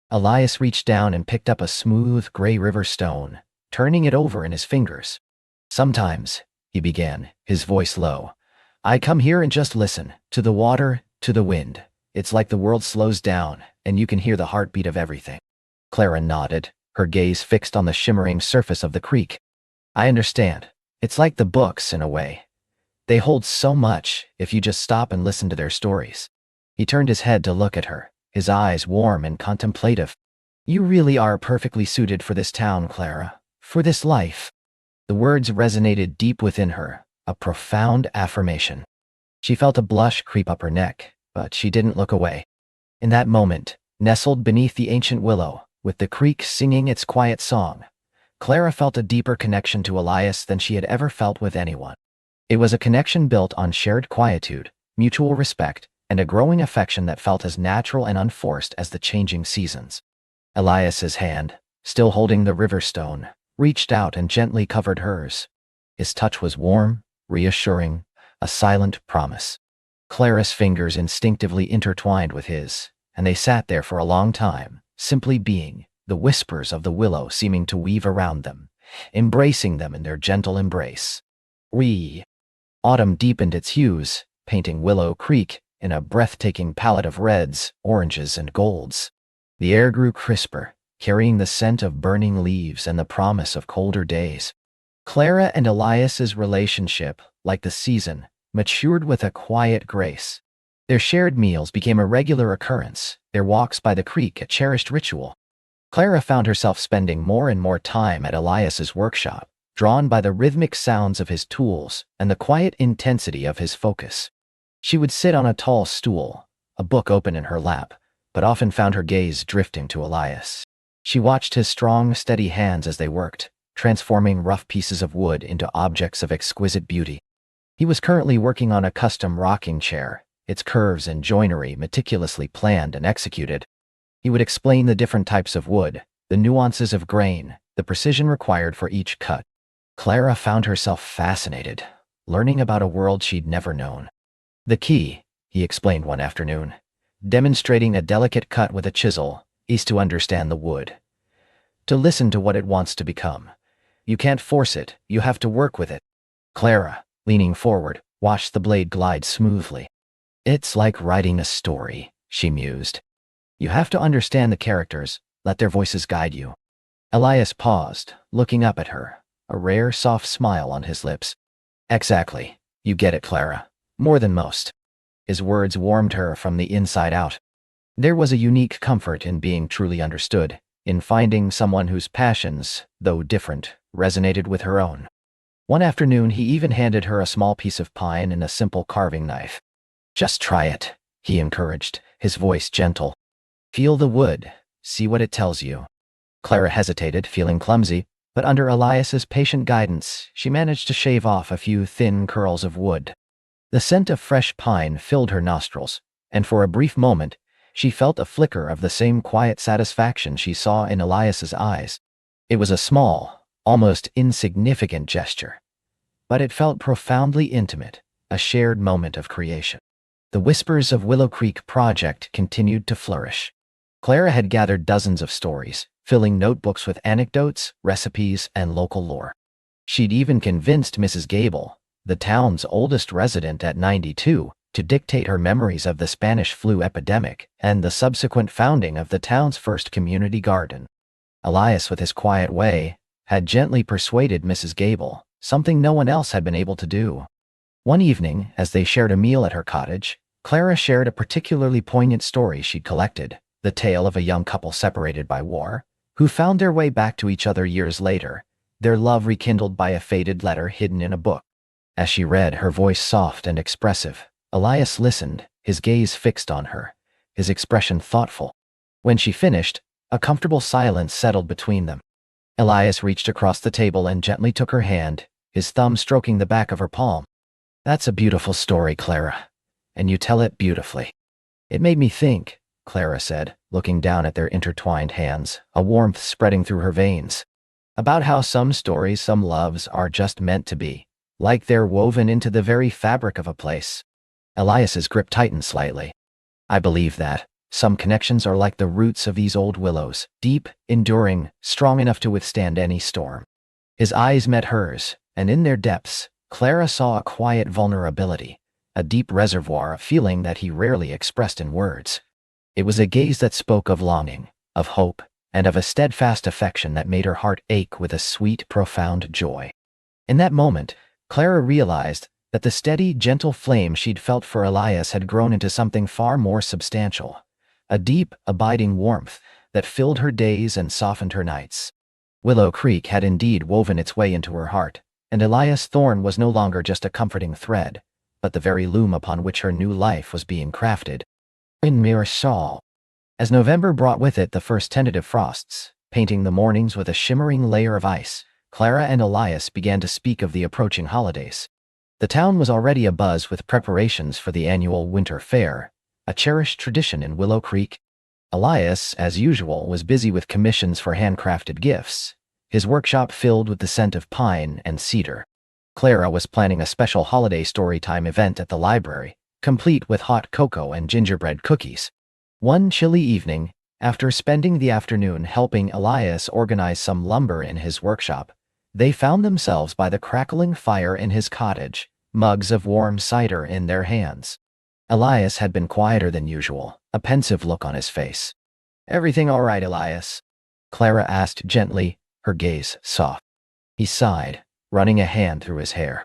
Elias reached down and picked up a smooth gray river stone, turning it over in his fingers. "Sometimes," he began, his voice low, "I come here and just listen, to the water, to the wind. It's like the world slows down, and you can hear the heartbeat of everything." Clara nodded, her gaze fixed on the shimmering surface of the creek. "I understand. It's like the books, in a way. They hold so much, if you just stop and listen to their stories." He turned his head to look at her, his eyes warm and contemplative. "You really are perfectly suited for this town, Clara, for this life." The words resonated deep within her, a profound affirmation. She felt a blush creep up her neck, but she didn't look away. In that moment, nestled beneath the ancient willow, with the creek singing its quiet song, Clara felt a deeper connection to Elias than she had ever felt with anyone. It was a connection built on shared quietude, mutual respect, and a growing affection that felt as natural and unforced as the changing seasons. Elias's hand, still holding the river stone, reached out and gently covered hers. His touch was warm, reassuring, a silent promise. Clara's fingers instinctively intertwined with his, and they sat there for a long time, simply being, the whispers of the willow seeming to weave around them, embracing them in their gentle embrace. Autumn deepened its hues, painting Willow Creek in a breathtaking palette of reds, oranges, and golds. The air grew crisper, carrying the scent of burning leaves and the promise of colder days. Clara and Elias's relationship, like the season, matured with a quiet grace. Their shared meals became a regular occurrence, their walks by the creek a cherished ritual. Clara found herself spending more and more time at Elias's workshop, drawn by the rhythmic sounds of his tools and the quiet intensity of his focus. She would sit on a tall stool, a book open in her lap, but often found her gaze drifting to Elias. She watched his strong, steady hands as they worked, transforming rough pieces of wood into objects of exquisite beauty. He was currently working on a custom rocking chair, its curves and joinery meticulously planned and executed. He would explain the different types of wood, the nuances of grain, the precision required for each cut. Clara found herself fascinated, learning about a world she'd never known. The key, he explained one afternoon, demonstrating a delicate cut with a chisel, is to understand the wood. To listen to what it wants to become. You can't force it, you have to work with it. Clara, leaning forward, watched the blade glide smoothly. It's like writing a story, she mused. You have to understand the characters, let their voices guide you. Elias paused, looking up at her, a rare soft smile on his lips. Exactly, you get it, Clara. More than most. His words warmed her from the inside out. There was a unique comfort in being truly understood, in finding someone whose passions, though different, resonated with her own. One afternoon he even handed her a small piece of pine and a simple carving knife. Just try it, he encouraged, his voice gentle. Feel the wood, see what it tells you. Clara hesitated, feeling clumsy, but under Elias's patient guidance, she managed to shave off a few thin curls of wood. The scent of fresh pine filled her nostrils, and for a brief moment, she felt a flicker of the same quiet satisfaction she saw in Elias's eyes. It was a small, almost insignificant gesture, but it felt profoundly intimate, a shared moment of creation. The Whispers of Willow Creek project continued to flourish. Clara had gathered dozens of stories, filling notebooks with anecdotes, recipes, and local lore. She'd even convinced Mrs. Gable, the town's oldest resident at 92, to dictate her memories of the Spanish flu epidemic and the subsequent founding of the town's first community garden. Elias, with his quiet way, had gently persuaded Mrs. Gable, something no one else had been able to do. One evening, as they shared a meal at her cottage, Clara shared a particularly poignant story she'd collected, the tale of a young couple separated by war, who found their way back to each other years later, their love rekindled by a faded letter hidden in a book. As she read, her voice soft and expressive, Elias listened, his gaze fixed on her, his expression thoughtful. When she finished, a comfortable silence settled between them. Elias reached across the table and gently took her hand, his thumb stroking the back of her palm. That's a beautiful story, Clara, and you tell it beautifully. It made me think, Clara said, looking down at their intertwined hands, a warmth spreading through her veins, about how some stories, some loves are just meant to be, like they're woven into the very fabric of a place. Elias's grip tightened slightly. I believe that. Some connections are like the roots of these old willows, deep, enduring, strong enough to withstand any storm. His eyes met hers, and in their depths, Clara saw a quiet vulnerability, a deep reservoir of feeling that he rarely expressed in words. It was a gaze that spoke of longing, of hope, and of a steadfast affection that made her heart ache with a sweet, profound joy. In that moment, Clara realized that the steady, gentle flame she'd felt for Elias had grown into something far more substantial, a deep, abiding warmth that filled her days and softened her nights. Willow Creek had indeed woven its way into her heart, and Elias Thorne was no longer just a comforting thread, but the very loom upon which her new life was being crafted. In mere Saul. As November brought with it the first tentative frosts, painting the mornings with a shimmering layer of ice, Clara and Elias began to speak of the approaching holidays. The town was already abuzz with preparations for the annual winter fair, a cherished tradition in Willow Creek. Elias, as usual, was busy with commissions for handcrafted gifts, his workshop filled with the scent of pine and cedar. Clara was planning a special holiday storytime event at the library, complete with hot cocoa and gingerbread cookies. One chilly evening, after spending the afternoon helping Elias organize some lumber in his workshop, they found themselves by the crackling fire in his cottage, mugs of warm cider in their hands. Elias had been quieter than usual, a pensive look on his face. "Everything all right, Elias?" Clara asked gently, her gaze soft. He sighed, running a hand through his hair.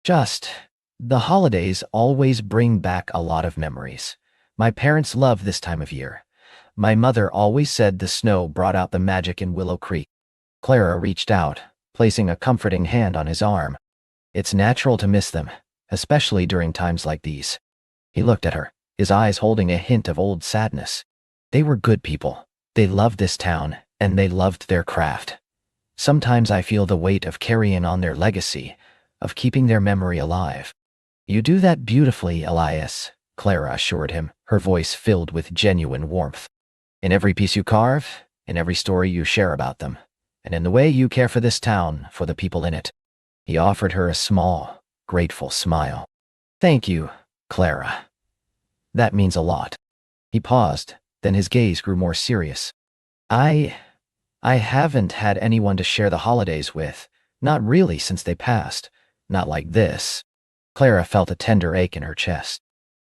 The holidays always bring back a lot of memories. My parents love this time of year. My mother always said the snow brought out the magic in Willow Creek." Clara reached out, placing a comforting hand on his arm. "It's natural to miss them, especially during times like these." He looked at her, his eyes holding a hint of old sadness. They were good people. They loved this town, and they loved their craft. Sometimes I feel the weight of carrying on their legacy, of keeping their memory alive. "You do that beautifully, Elias," Clara assured him, her voice filled with genuine warmth. "In every piece you carve, in every story you share about them, and in the way you care for this town, for the people in it." He offered her a small, grateful smile. "Thank you, Clara. That means a lot." He paused, then his gaze grew more serious. I haven't had anyone to share the holidays with, not really since they passed, not like this." Clara felt a tender ache in her chest.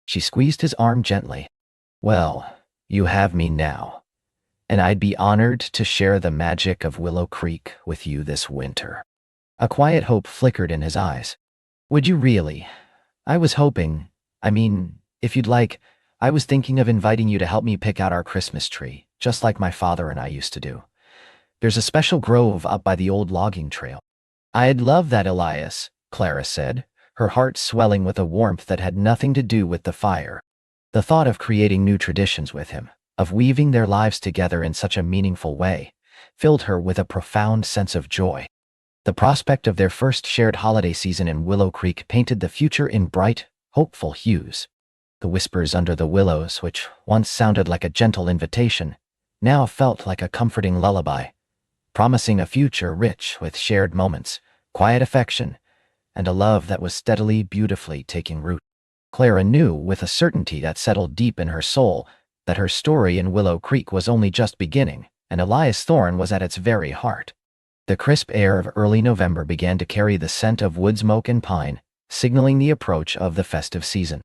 She squeezed his arm gently. "Well, you have me now, and I'd be honored to share the magic of Willow Creek with you this winter." A quiet hope flickered in his eyes. "Would you really? I was hoping, if you'd like, I was thinking of inviting you to help me pick out our Christmas tree, just like my father and I used to do. There's a special grove up by the old logging trail." "I'd love that, Elias," Clara said, her heart swelling with a warmth that had nothing to do with the fire. The thought of creating new traditions with him, of weaving their lives together in such a meaningful way, filled her with a profound sense of joy. The prospect of their first shared holiday season in Willow Creek painted the future in bright, hopeful hues. The whispers under the willows, which once sounded like a gentle invitation, now felt like a comforting lullaby, promising a future rich with shared moments, quiet affection, and a love that was steadily, beautifully taking root. Clara knew with a certainty that settled deep in her soul that her story in Willow Creek was only just beginning, and Elias Thorne was at its very heart. The crisp air of early November began to carry the scent of wood smoke and pine, signaling the approach of the festive season.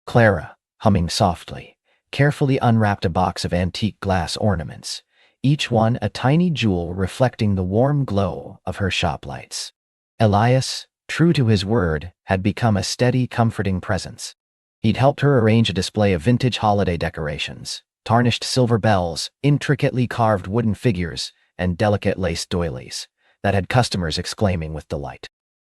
Clara, humming softly, carefully unwrapped a box of antique glass ornaments, each one a tiny jewel reflecting the warm glow of her shop lights. Elias, true to his word, had become a steady, comforting presence. He'd helped her arrange a display of vintage holiday decorations, tarnished silver bells, intricately carved wooden figures, and delicate lace doilies that had customers exclaiming with delight.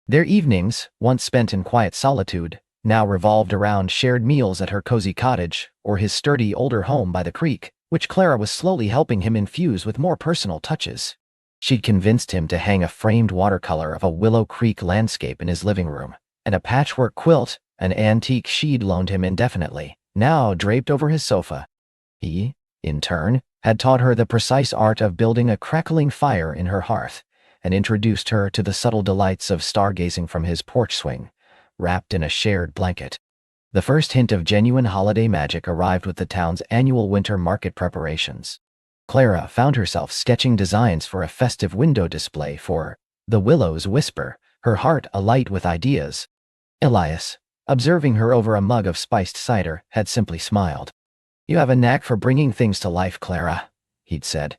Their evenings, once spent in quiet solitude, now revolved around shared meals at her cozy cottage or his sturdy older home by the creek, which Clara was slowly helping him infuse with more personal touches. She'd convinced him to hang a framed watercolor of a Willow Creek landscape in his living room, and a patchwork quilt, an antique she'd loaned him indefinitely, now draped over his sofa. He, in turn, had taught her the precise art of building a crackling fire in her hearth, and introduced her to the subtle delights of stargazing from his porch swing, wrapped in a shared blanket. The first hint of genuine holiday magic arrived with the town's annual winter market preparations. Clara found herself sketching designs for a festive window display for The Willow's Whisper, her heart alight with ideas. Elias, observing her over a mug of spiced cider, had simply smiled. "You have a knack for bringing things to life, Clara," he'd said,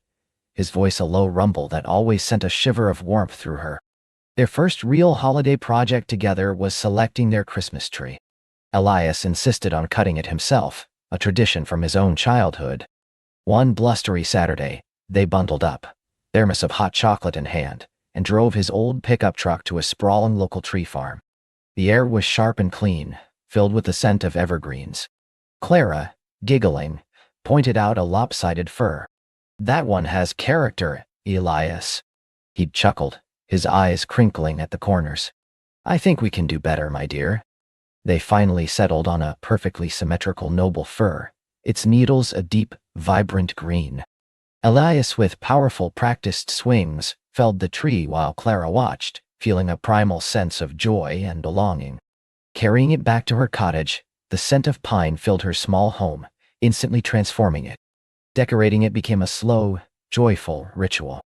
his voice a low rumble that always sent a shiver of warmth through her. Their first real holiday project together was selecting their Christmas tree. Elias insisted on cutting it himself, a tradition from his own childhood. One blustery Saturday, they bundled up, thermos of hot chocolate in hand, and drove his old pickup truck to a sprawling local tree farm. The air was sharp and clean, filled with the scent of evergreens. Clara, giggling, pointed out a lopsided fur. That one has character, Elias. He chuckled, his eyes crinkling at the corners. I think we can do better, my dear. They finally settled on a perfectly symmetrical noble fir, its needles a deep, vibrant green. Elias, with powerful practiced swings, felled the tree while Clara watched, feeling a primal sense of joy and belonging. Carrying it back to her cottage, the scent of pine filled her small home, instantly transforming it. Decorating it became a slow, joyful ritual.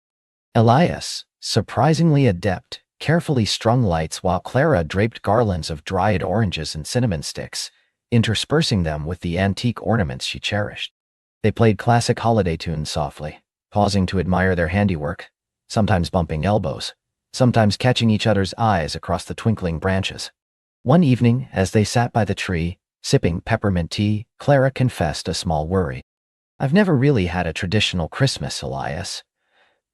Elias, surprisingly adept, carefully strung lights while Clara draped garlands of dried oranges and cinnamon sticks, interspersing them with the antique ornaments she cherished. They played classic holiday tunes softly, pausing to admire their handiwork, sometimes bumping elbows, sometimes catching each other's eyes across the twinkling branches. One evening, as they sat by the tree, sipping peppermint tea, Clara confessed a small worry. I've never really had a traditional Christmas, Elias.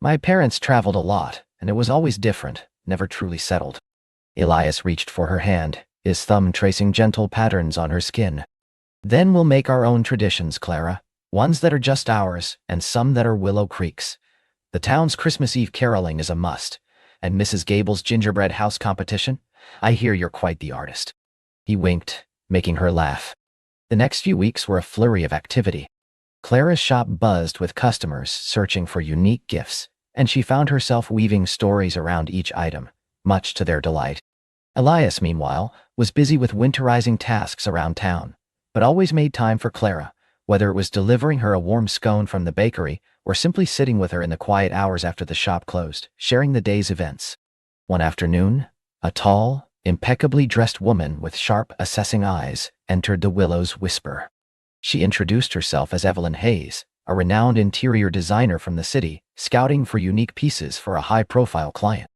My parents traveled a lot, and it was always different, never truly settled. Elias reached for her hand, his thumb tracing gentle patterns on her skin. Then we'll make our own traditions, Clara, ones that are just ours, and some that are Willow Creek's. The town's Christmas Eve caroling is a must, and Mrs. Gable's gingerbread house competition? I hear you're quite the artist. He winked, making her laugh. The next few weeks were a flurry of activity. Clara's shop buzzed with customers searching for unique gifts, and she found herself weaving stories around each item, much to their delight. Elias, meanwhile, was busy with winterizing tasks around town, but always made time for Clara, whether it was delivering her a warm scone from the bakery or simply sitting with her in the quiet hours after the shop closed, sharing the day's events. One afternoon, a tall, impeccably dressed woman with sharp, assessing eyes entered the Willow's whisper. She introduced herself as Evelyn Hayes, a renowned interior designer from the city, scouting for unique pieces for a high-profile client.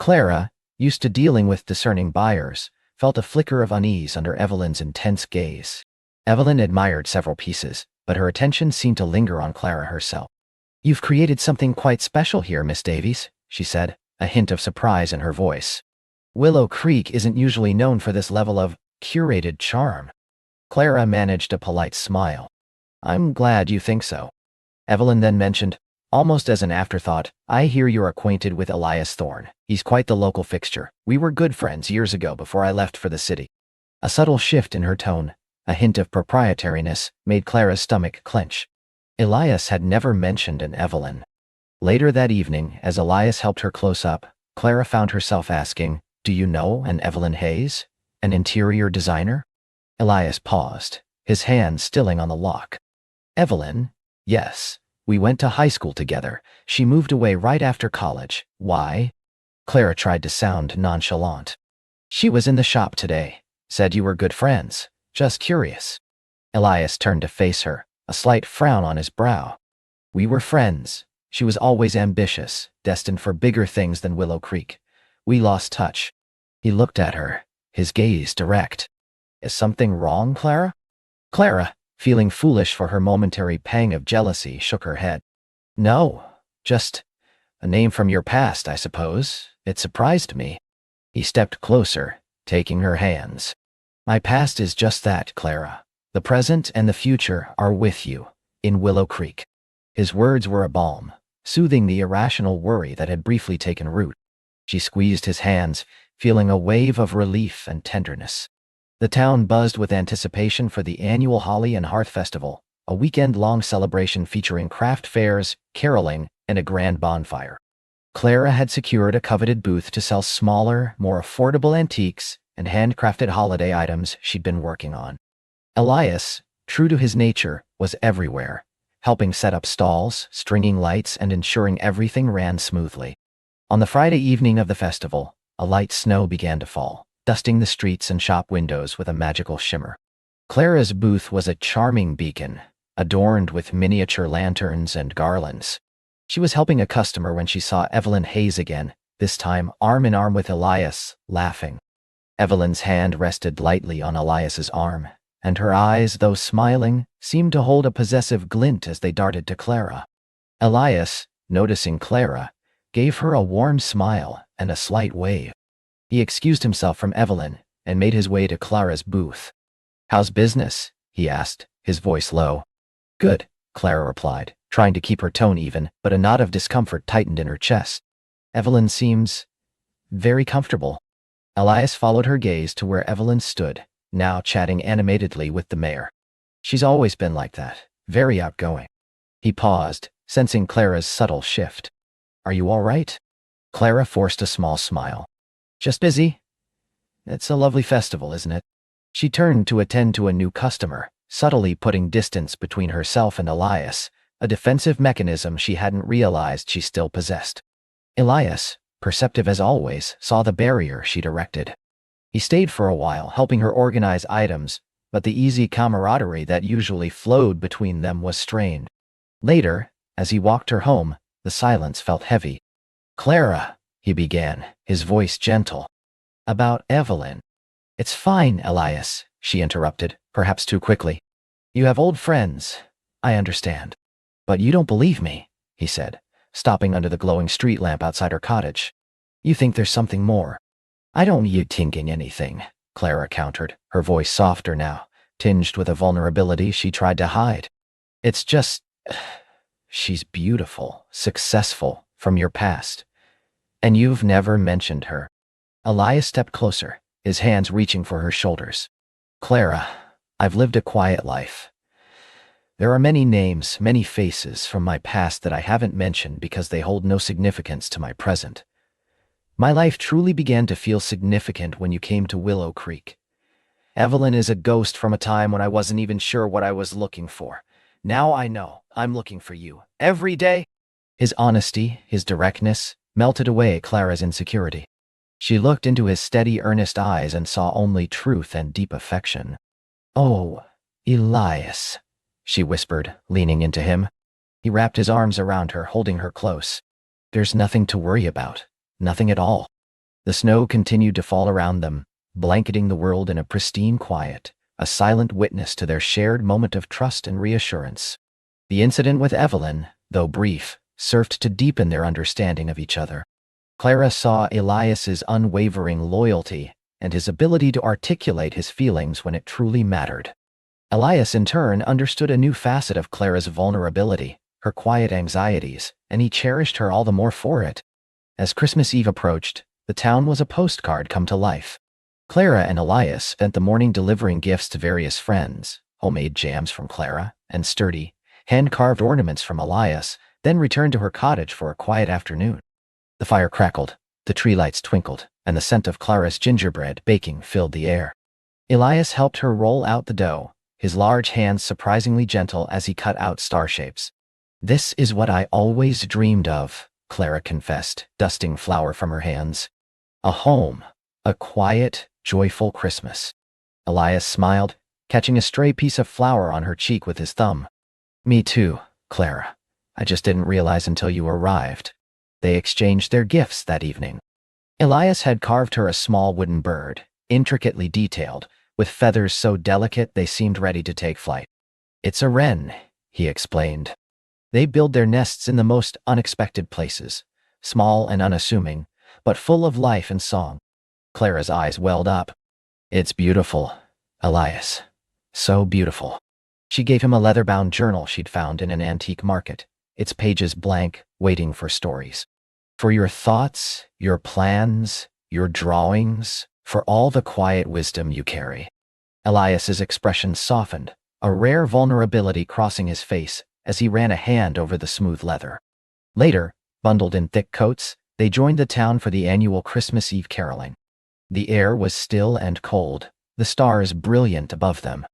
Clara, used to dealing with discerning buyers, felt a flicker of unease under Evelyn's intense gaze. Evelyn admired several pieces, but her attention seemed to linger on Clara herself. You've created something quite special here, Miss Davies, she said, a hint of surprise in her voice. Willow Creek isn't usually known for this level of curated charm. Clara managed a polite smile. I'm glad you think so. Evelyn then mentioned, almost as an afterthought, I hear you're acquainted with Elias Thorne. He's quite the local fixture. We were good friends years ago before I left for the city. A subtle shift in her tone, a hint of proprietariness, made Clara's stomach clench. Elias had never mentioned an Evelyn. Later that evening, as Elias helped her close up, Clara found herself asking, do you know an Evelyn Hayes? An interior designer? Elias paused, his hand stilling on the lock. Evelyn? Yes. We went to high school together. She moved away right after college. Why? Clara tried to sound nonchalant. She was in the shop today. Said you were good friends. Just curious. Elias turned to face her, a slight frown on his brow. We were friends. She was always ambitious, destined for bigger things than Willow Creek. We lost touch. He looked at her, his gaze direct. Is something wrong, Clara? Clara, feeling foolish for her momentary pang of jealousy, shook her head. No, just a name from your past, I suppose. It surprised me. He stepped closer, taking her hands. My past is just that, Clara. The present and the future are with you, in Willow Creek. His words were a balm, soothing the irrational worry that had briefly taken root. She squeezed his hands, feeling a wave of relief and tenderness. The town buzzed with anticipation for the annual Holly and Hearth Festival, a weekend-long celebration featuring craft fairs, caroling, and a grand bonfire. Clara had secured a coveted booth to sell smaller, more affordable antiques and handcrafted holiday items she'd been working on. Elias, true to his nature, was everywhere, helping set up stalls, stringing lights, and ensuring everything ran smoothly. On the Friday evening of the festival, a light snow began to fall, dusting the streets and shop windows with a magical shimmer. Clara's booth was a charming beacon, adorned with miniature lanterns and garlands. She was helping a customer when she saw Evelyn Hayes again, this time arm in arm with Elias, laughing. Evelyn's hand rested lightly on Elias's arm, and her eyes, though smiling, seemed to hold a possessive glint as they darted to Clara. Elias, noticing Clara, gave her a warm smile and a slight wave. He excused himself from Evelyn and made his way to Clara's booth. How's business? He asked, his voice low. Good, Clara replied, trying to keep her tone even, but a knot of discomfort tightened in her chest. Evelyn seems very comfortable. Elias followed her gaze to where Evelyn stood, now chatting animatedly with the mayor. She's always been like that, very outgoing. He paused, sensing Clara's subtle shift. Are you all right? Clara forced a small smile. Just busy? It's a lovely festival, isn't it? She turned to attend to a new customer, subtly putting distance between herself and Elias, a defensive mechanism she hadn't realized she still possessed. Elias, perceptive as always, saw the barrier she'd erected. He stayed for a while, helping her organize items, but the easy camaraderie that usually flowed between them was strained. Later, as he walked her home, the silence felt heavy. Clara, he began, his voice gentle. About Evelyn. It's fine, Elias, she interrupted, perhaps too quickly. You have old friends, I understand. But you don't believe me, he said, stopping under the glowing street lamp outside her cottage. You think there's something more. I don't you thinking anything, Clara countered, her voice softer now, tinged with a vulnerability she tried to hide. It's just, she's beautiful, successful, from your past. And you've never mentioned her. Elias stepped closer, his hands reaching for her shoulders. Clara, I've lived a quiet life. There are many names, many faces from my past that I haven't mentioned because they hold no significance to my present. My life truly began to feel significant when you came to Willow Creek. Evelyn is a ghost from a time when I wasn't even sure what I was looking for. Now I know I'm looking for you. Every day. His honesty, his directness, melted away Clara's insecurity. She looked into his steady, earnest eyes and saw only truth and deep affection. Oh, Elias, she whispered, leaning into him. He wrapped his arms around her, holding her close. There's nothing to worry about. Nothing at all. The snow continued to fall around them, blanketing the world in a pristine quiet, a silent witness to their shared moment of trust and reassurance. The incident with Evelyn, though brief, served to deepen their understanding of each other. Clara saw Elias's unwavering loyalty and his ability to articulate his feelings when it truly mattered. Elias, in turn, understood a new facet of Clara's vulnerability, her quiet anxieties, and he cherished her all the more for it. As Christmas Eve approached, the town was a postcard come to life. Clara and Elias spent the morning delivering gifts to various friends, homemade jams from Clara, and sturdy, hand-carved ornaments from Elias, then returned to her cottage for a quiet afternoon. The fire crackled, the tree lights twinkled, and the scent of Clara's gingerbread baking filled the air. Elias helped her roll out the dough, his large hands surprisingly gentle as he cut out star shapes. This is what I always dreamed of, Clara confessed, dusting flour from her hands. A home, a quiet, joyful Christmas. Elias smiled, catching a stray piece of flour on her cheek with his thumb. Me too, Clara. I just didn't realize until you arrived. They exchanged their gifts that evening. Elias had carved her a small wooden bird, intricately detailed, with feathers so delicate they seemed ready to take flight. It's a wren, he explained. They build their nests in the most unexpected places, small and unassuming, but full of life and song. Clara's eyes welled up. It's beautiful, Elias. So beautiful. She gave him a leather-bound journal she'd found in an antique market, its pages blank, waiting for stories. For your thoughts, your plans, your drawings, for all the quiet wisdom you carry. Elias's expression softened, a rare vulnerability crossing his face as he ran a hand over the smooth leather. Later, bundled in thick coats, they joined the town for the annual Christmas Eve caroling. The air was still and cold, the stars brilliant above them.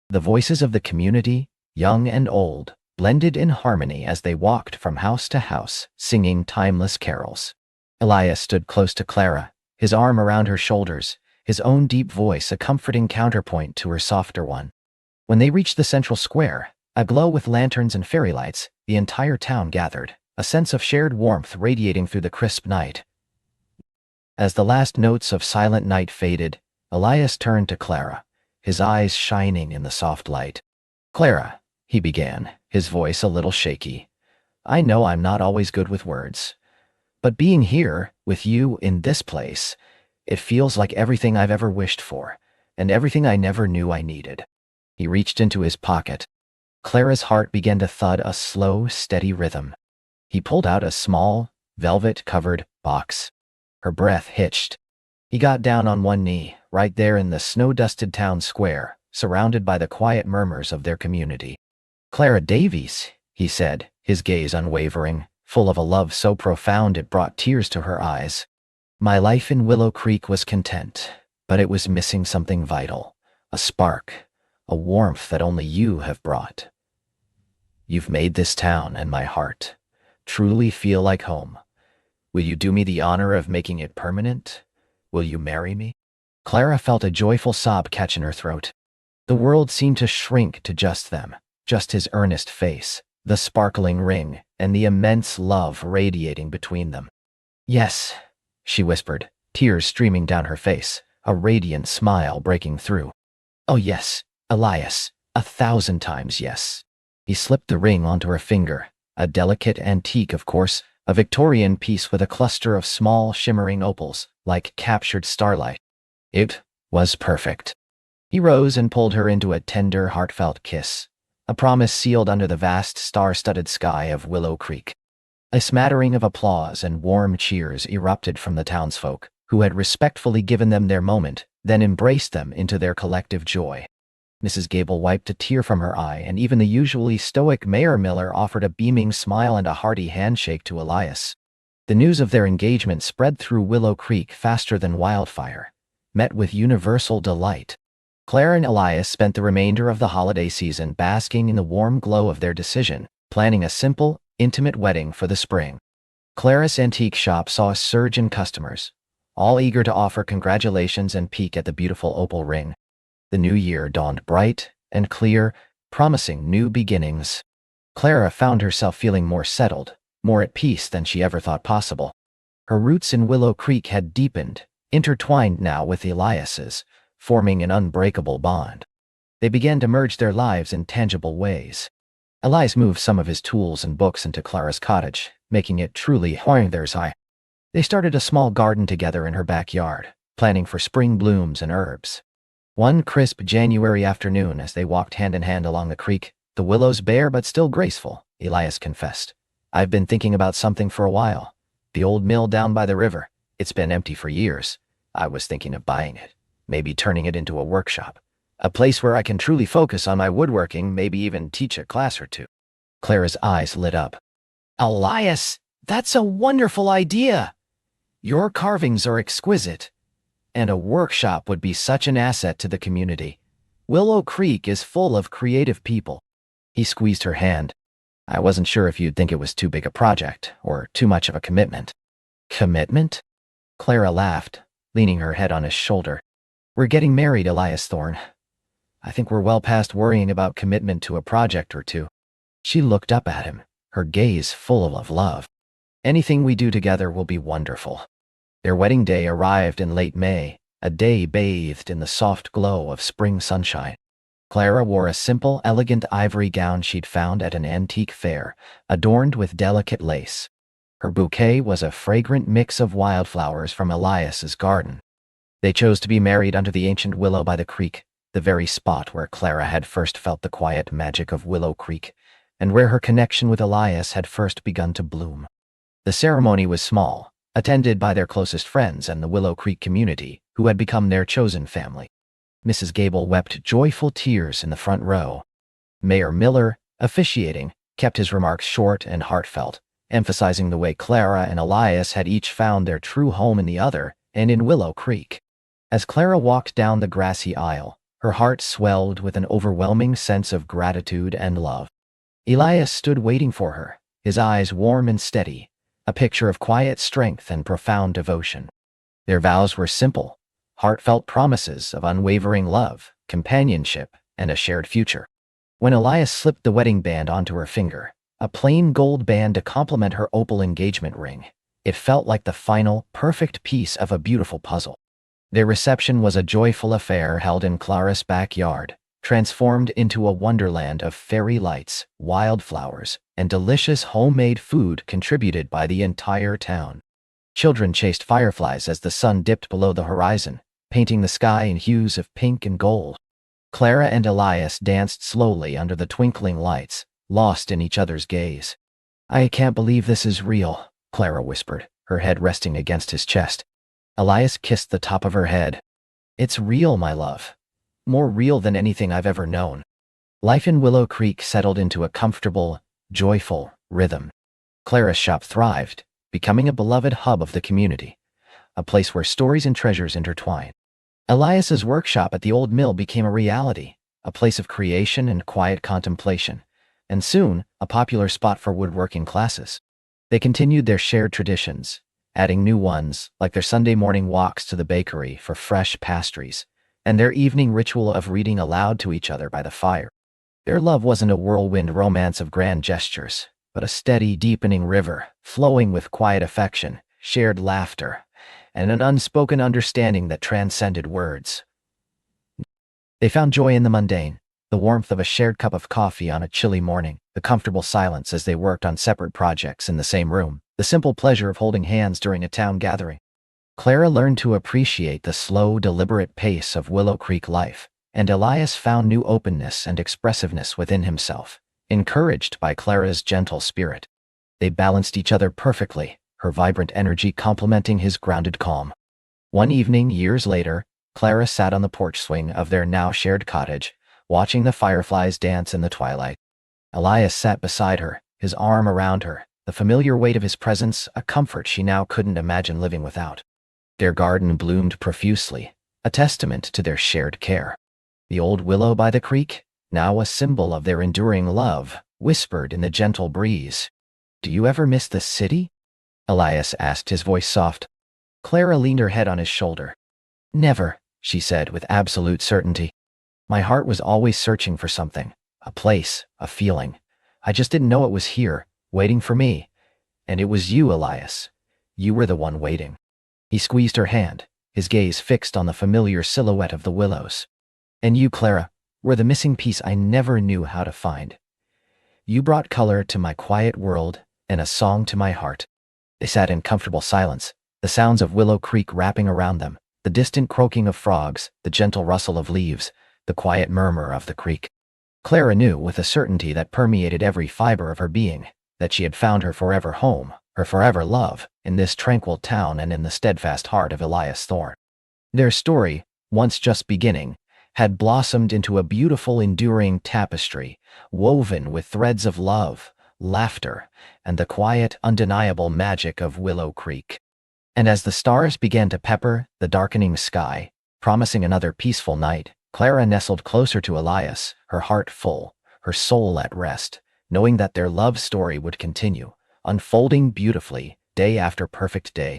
The voices of the community, young and old, blended in harmony as they walked from house to house, singing timeless carols. Elias stood close to Clara, his arm around her shoulders, his own deep voice a comforting counterpoint to her softer one. When they reached the central square, aglow with lanterns and fairy lights, the entire town gathered, a sense of shared warmth radiating through the crisp night. As the last notes of Silent Night faded, Elias turned to Clara, his eyes shining in the soft light. Clara, he began, his voice a little shaky. I know I'm not always good with words. But being here, with you, in this place, it feels like everything I've ever wished for, and everything I never knew I needed. He reached into his pocket. Clara's heart began to thud a slow, steady rhythm. He pulled out a small, velvet-covered box. Her breath hitched. He got down on one knee, right there in the snow-dusted town square, surrounded by the quiet murmurs of their community. "Clara Davies," he said, his gaze unwavering, full of a love so profound it brought tears to her eyes. "My life in Willow Creek was content, but it was missing something vital, a spark, a warmth that only you have brought. You've made this town and my heart truly feel like home. Will you do me the honor of making it permanent? Will you marry me?" Clara felt a joyful sob catch in her throat. The world seemed to shrink to just them, just his earnest face, the sparkling ring, and the immense love radiating between them. "Yes," she whispered, tears streaming down her face, a radiant smile breaking through. "Oh yes, Elias, 1,000 times yes." He slipped the ring onto her finger, a delicate antique of course, a Victorian piece with a cluster of small shimmering opals, like captured starlight. It was perfect. He rose and pulled her into a tender, heartfelt kiss, a promise sealed under the vast star-studded sky of Willow Creek. A smattering of applause and warm cheers erupted from the townsfolk, who had respectfully given them their moment, then embraced them into their collective joy. Mrs. Gable wiped a tear from her eye, and even the usually stoic Mayor Miller offered a beaming smile and a hearty handshake to Elias. The news of their engagement spread through Willow Creek faster than wildfire, met with universal delight. Claire and Elias spent the remainder of the holiday season basking in the warm glow of their decision, planning a simple, intimate wedding for the spring. Clara's antique shop saw a surge in customers, all eager to offer congratulations and peek at the beautiful opal ring. The new year dawned bright and clear, promising new beginnings. Clara found herself feeling more settled, more at peace than she ever thought possible. Her roots in Willow Creek had deepened, intertwined now with Elias's, forming an unbreakable bond. They began to merge their lives in tangible ways. Elias moved some of his tools and books into Clara's cottage, making it truly theirs. They started a small garden together in her backyard, planning for spring blooms and herbs. One crisp January afternoon, as they walked hand in hand along the creek, the willows bare but still graceful, Elias confessed, "I've been thinking about something for a while. The old mill down by the river. It's been empty for years. I was thinking of buying it, maybe turning it into a workshop. A place where I can truly focus on my woodworking, maybe even teach a class or two." Clara's eyes lit up. "Elias, that's a wonderful idea! Your carvings are exquisite, and a workshop would be such an asset to the community. Willow Creek is full of creative people." He squeezed her hand. "I wasn't sure if you'd think it was too big a project, or too much of a commitment." "Commitment?" Clara laughed, leaning her head on his shoulder. "We're getting married, Elias Thorne. I think we're well past worrying about commitment to a project or two." She looked up at him, her gaze full of love. "Anything we do together will be wonderful." Their wedding day arrived in late May, a day bathed in the soft glow of spring sunshine. Clara wore a simple, elegant ivory gown she'd found at an antique fair, adorned with delicate lace. Her bouquet was a fragrant mix of wildflowers from Elias's garden. They chose to be married under the ancient willow by the creek, the very spot where Clara had first felt the quiet magic of Willow Creek, and where her connection with Elias had first begun to bloom. The ceremony was small, attended by their closest friends and the Willow Creek community, who had become their chosen family. Mrs. Gable wept joyful tears in the front row. Mayor Miller, officiating, kept his remarks short and heartfelt, emphasizing the way Clara and Elias had each found their true home in the other, and in Willow Creek. As Clara walked down the grassy aisle, her heart swelled with an overwhelming sense of gratitude and love. Elias stood waiting for her, his eyes warm and steady, a picture of quiet strength and profound devotion. Their vows were simple, heartfelt promises of unwavering love, companionship, and a shared future. When Elias slipped the wedding band onto her finger, a plain gold band to complement her opal engagement ring, it felt like the final, perfect piece of a beautiful puzzle. Their reception was a joyful affair held in Clara's backyard, transformed into a wonderland of fairy lights, wildflowers, and delicious homemade food contributed by the entire town. Children chased fireflies as the sun dipped below the horizon, painting the sky in hues of pink and gold. Clara and Elias danced slowly under the twinkling lights, lost in each other's gaze. "I can't believe this is real," Clara whispered, her head resting against his chest. Elias kissed the top of her head. "It's real, my love. More real than anything I've ever known." Life in Willow Creek settled into a comfortable, joyful rhythm. Clara's shop thrived, becoming a beloved hub of the community, a place where stories and treasures intertwine. Elias's workshop at the old mill became a reality, a place of creation and quiet contemplation, and soon a popular spot for woodworking classes. They continued their shared traditions, adding new ones, like their Sunday morning walks to the bakery for fresh pastries, and their evening ritual of reading aloud to each other by the fire. Their love wasn't a whirlwind romance of grand gestures, but a steady, deepening river, flowing with quiet affection, shared laughter, and an unspoken understanding that transcended words. They found joy in the mundane, the warmth of a shared cup of coffee on a chilly morning, the comfortable silence as they worked on separate projects in the same room, the simple pleasure of holding hands during a town gathering. Clara learned to appreciate the slow, deliberate pace of Willow Creek life, and Elias found new openness and expressiveness within himself, encouraged by Clara's gentle spirit. They balanced each other perfectly, her vibrant energy complementing his grounded calm. One evening, years later, Clara sat on the porch swing of their now shared cottage, watching the fireflies dance in the twilight. Elias sat beside her, his arm around her, the familiar weight of his presence a comfort she now couldn't imagine living without. Their garden bloomed profusely, a testament to their shared care. The old willow by the creek, now a symbol of their enduring love, whispered in the gentle breeze. "Do you ever miss the city?" Elias asked, his voice soft. Clara leaned her head on his shoulder. "Never," she said with absolute certainty. "My heart was always searching for something, a place, a feeling. I just didn't know it was here, waiting for me. And it was you, Elias. You were the one waiting." He squeezed her hand, his gaze fixed on the familiar silhouette of the willows. "And you, Clara, were the missing piece I never knew how to find. You brought color to my quiet world and a song to my heart." They sat in comfortable silence, the sounds of Willow Creek wrapping around them, the distant croaking of frogs, the gentle rustle of leaves, the quiet murmur of the creek. Clara knew with a certainty that permeated every fiber of her being that she had found her forever home, her forever love, in this tranquil town and in the steadfast heart of Elias Thorne. Their story, once just beginning, had blossomed into a beautiful, enduring tapestry, woven with threads of love, laughter, and the quiet, undeniable magic of Willow Creek. And as the stars began to pepper the darkening sky, promising another peaceful night, Clara nestled closer to Elias, her heart full, her soul at rest, knowing that their love story would continue, unfolding beautifully, day after perfect day.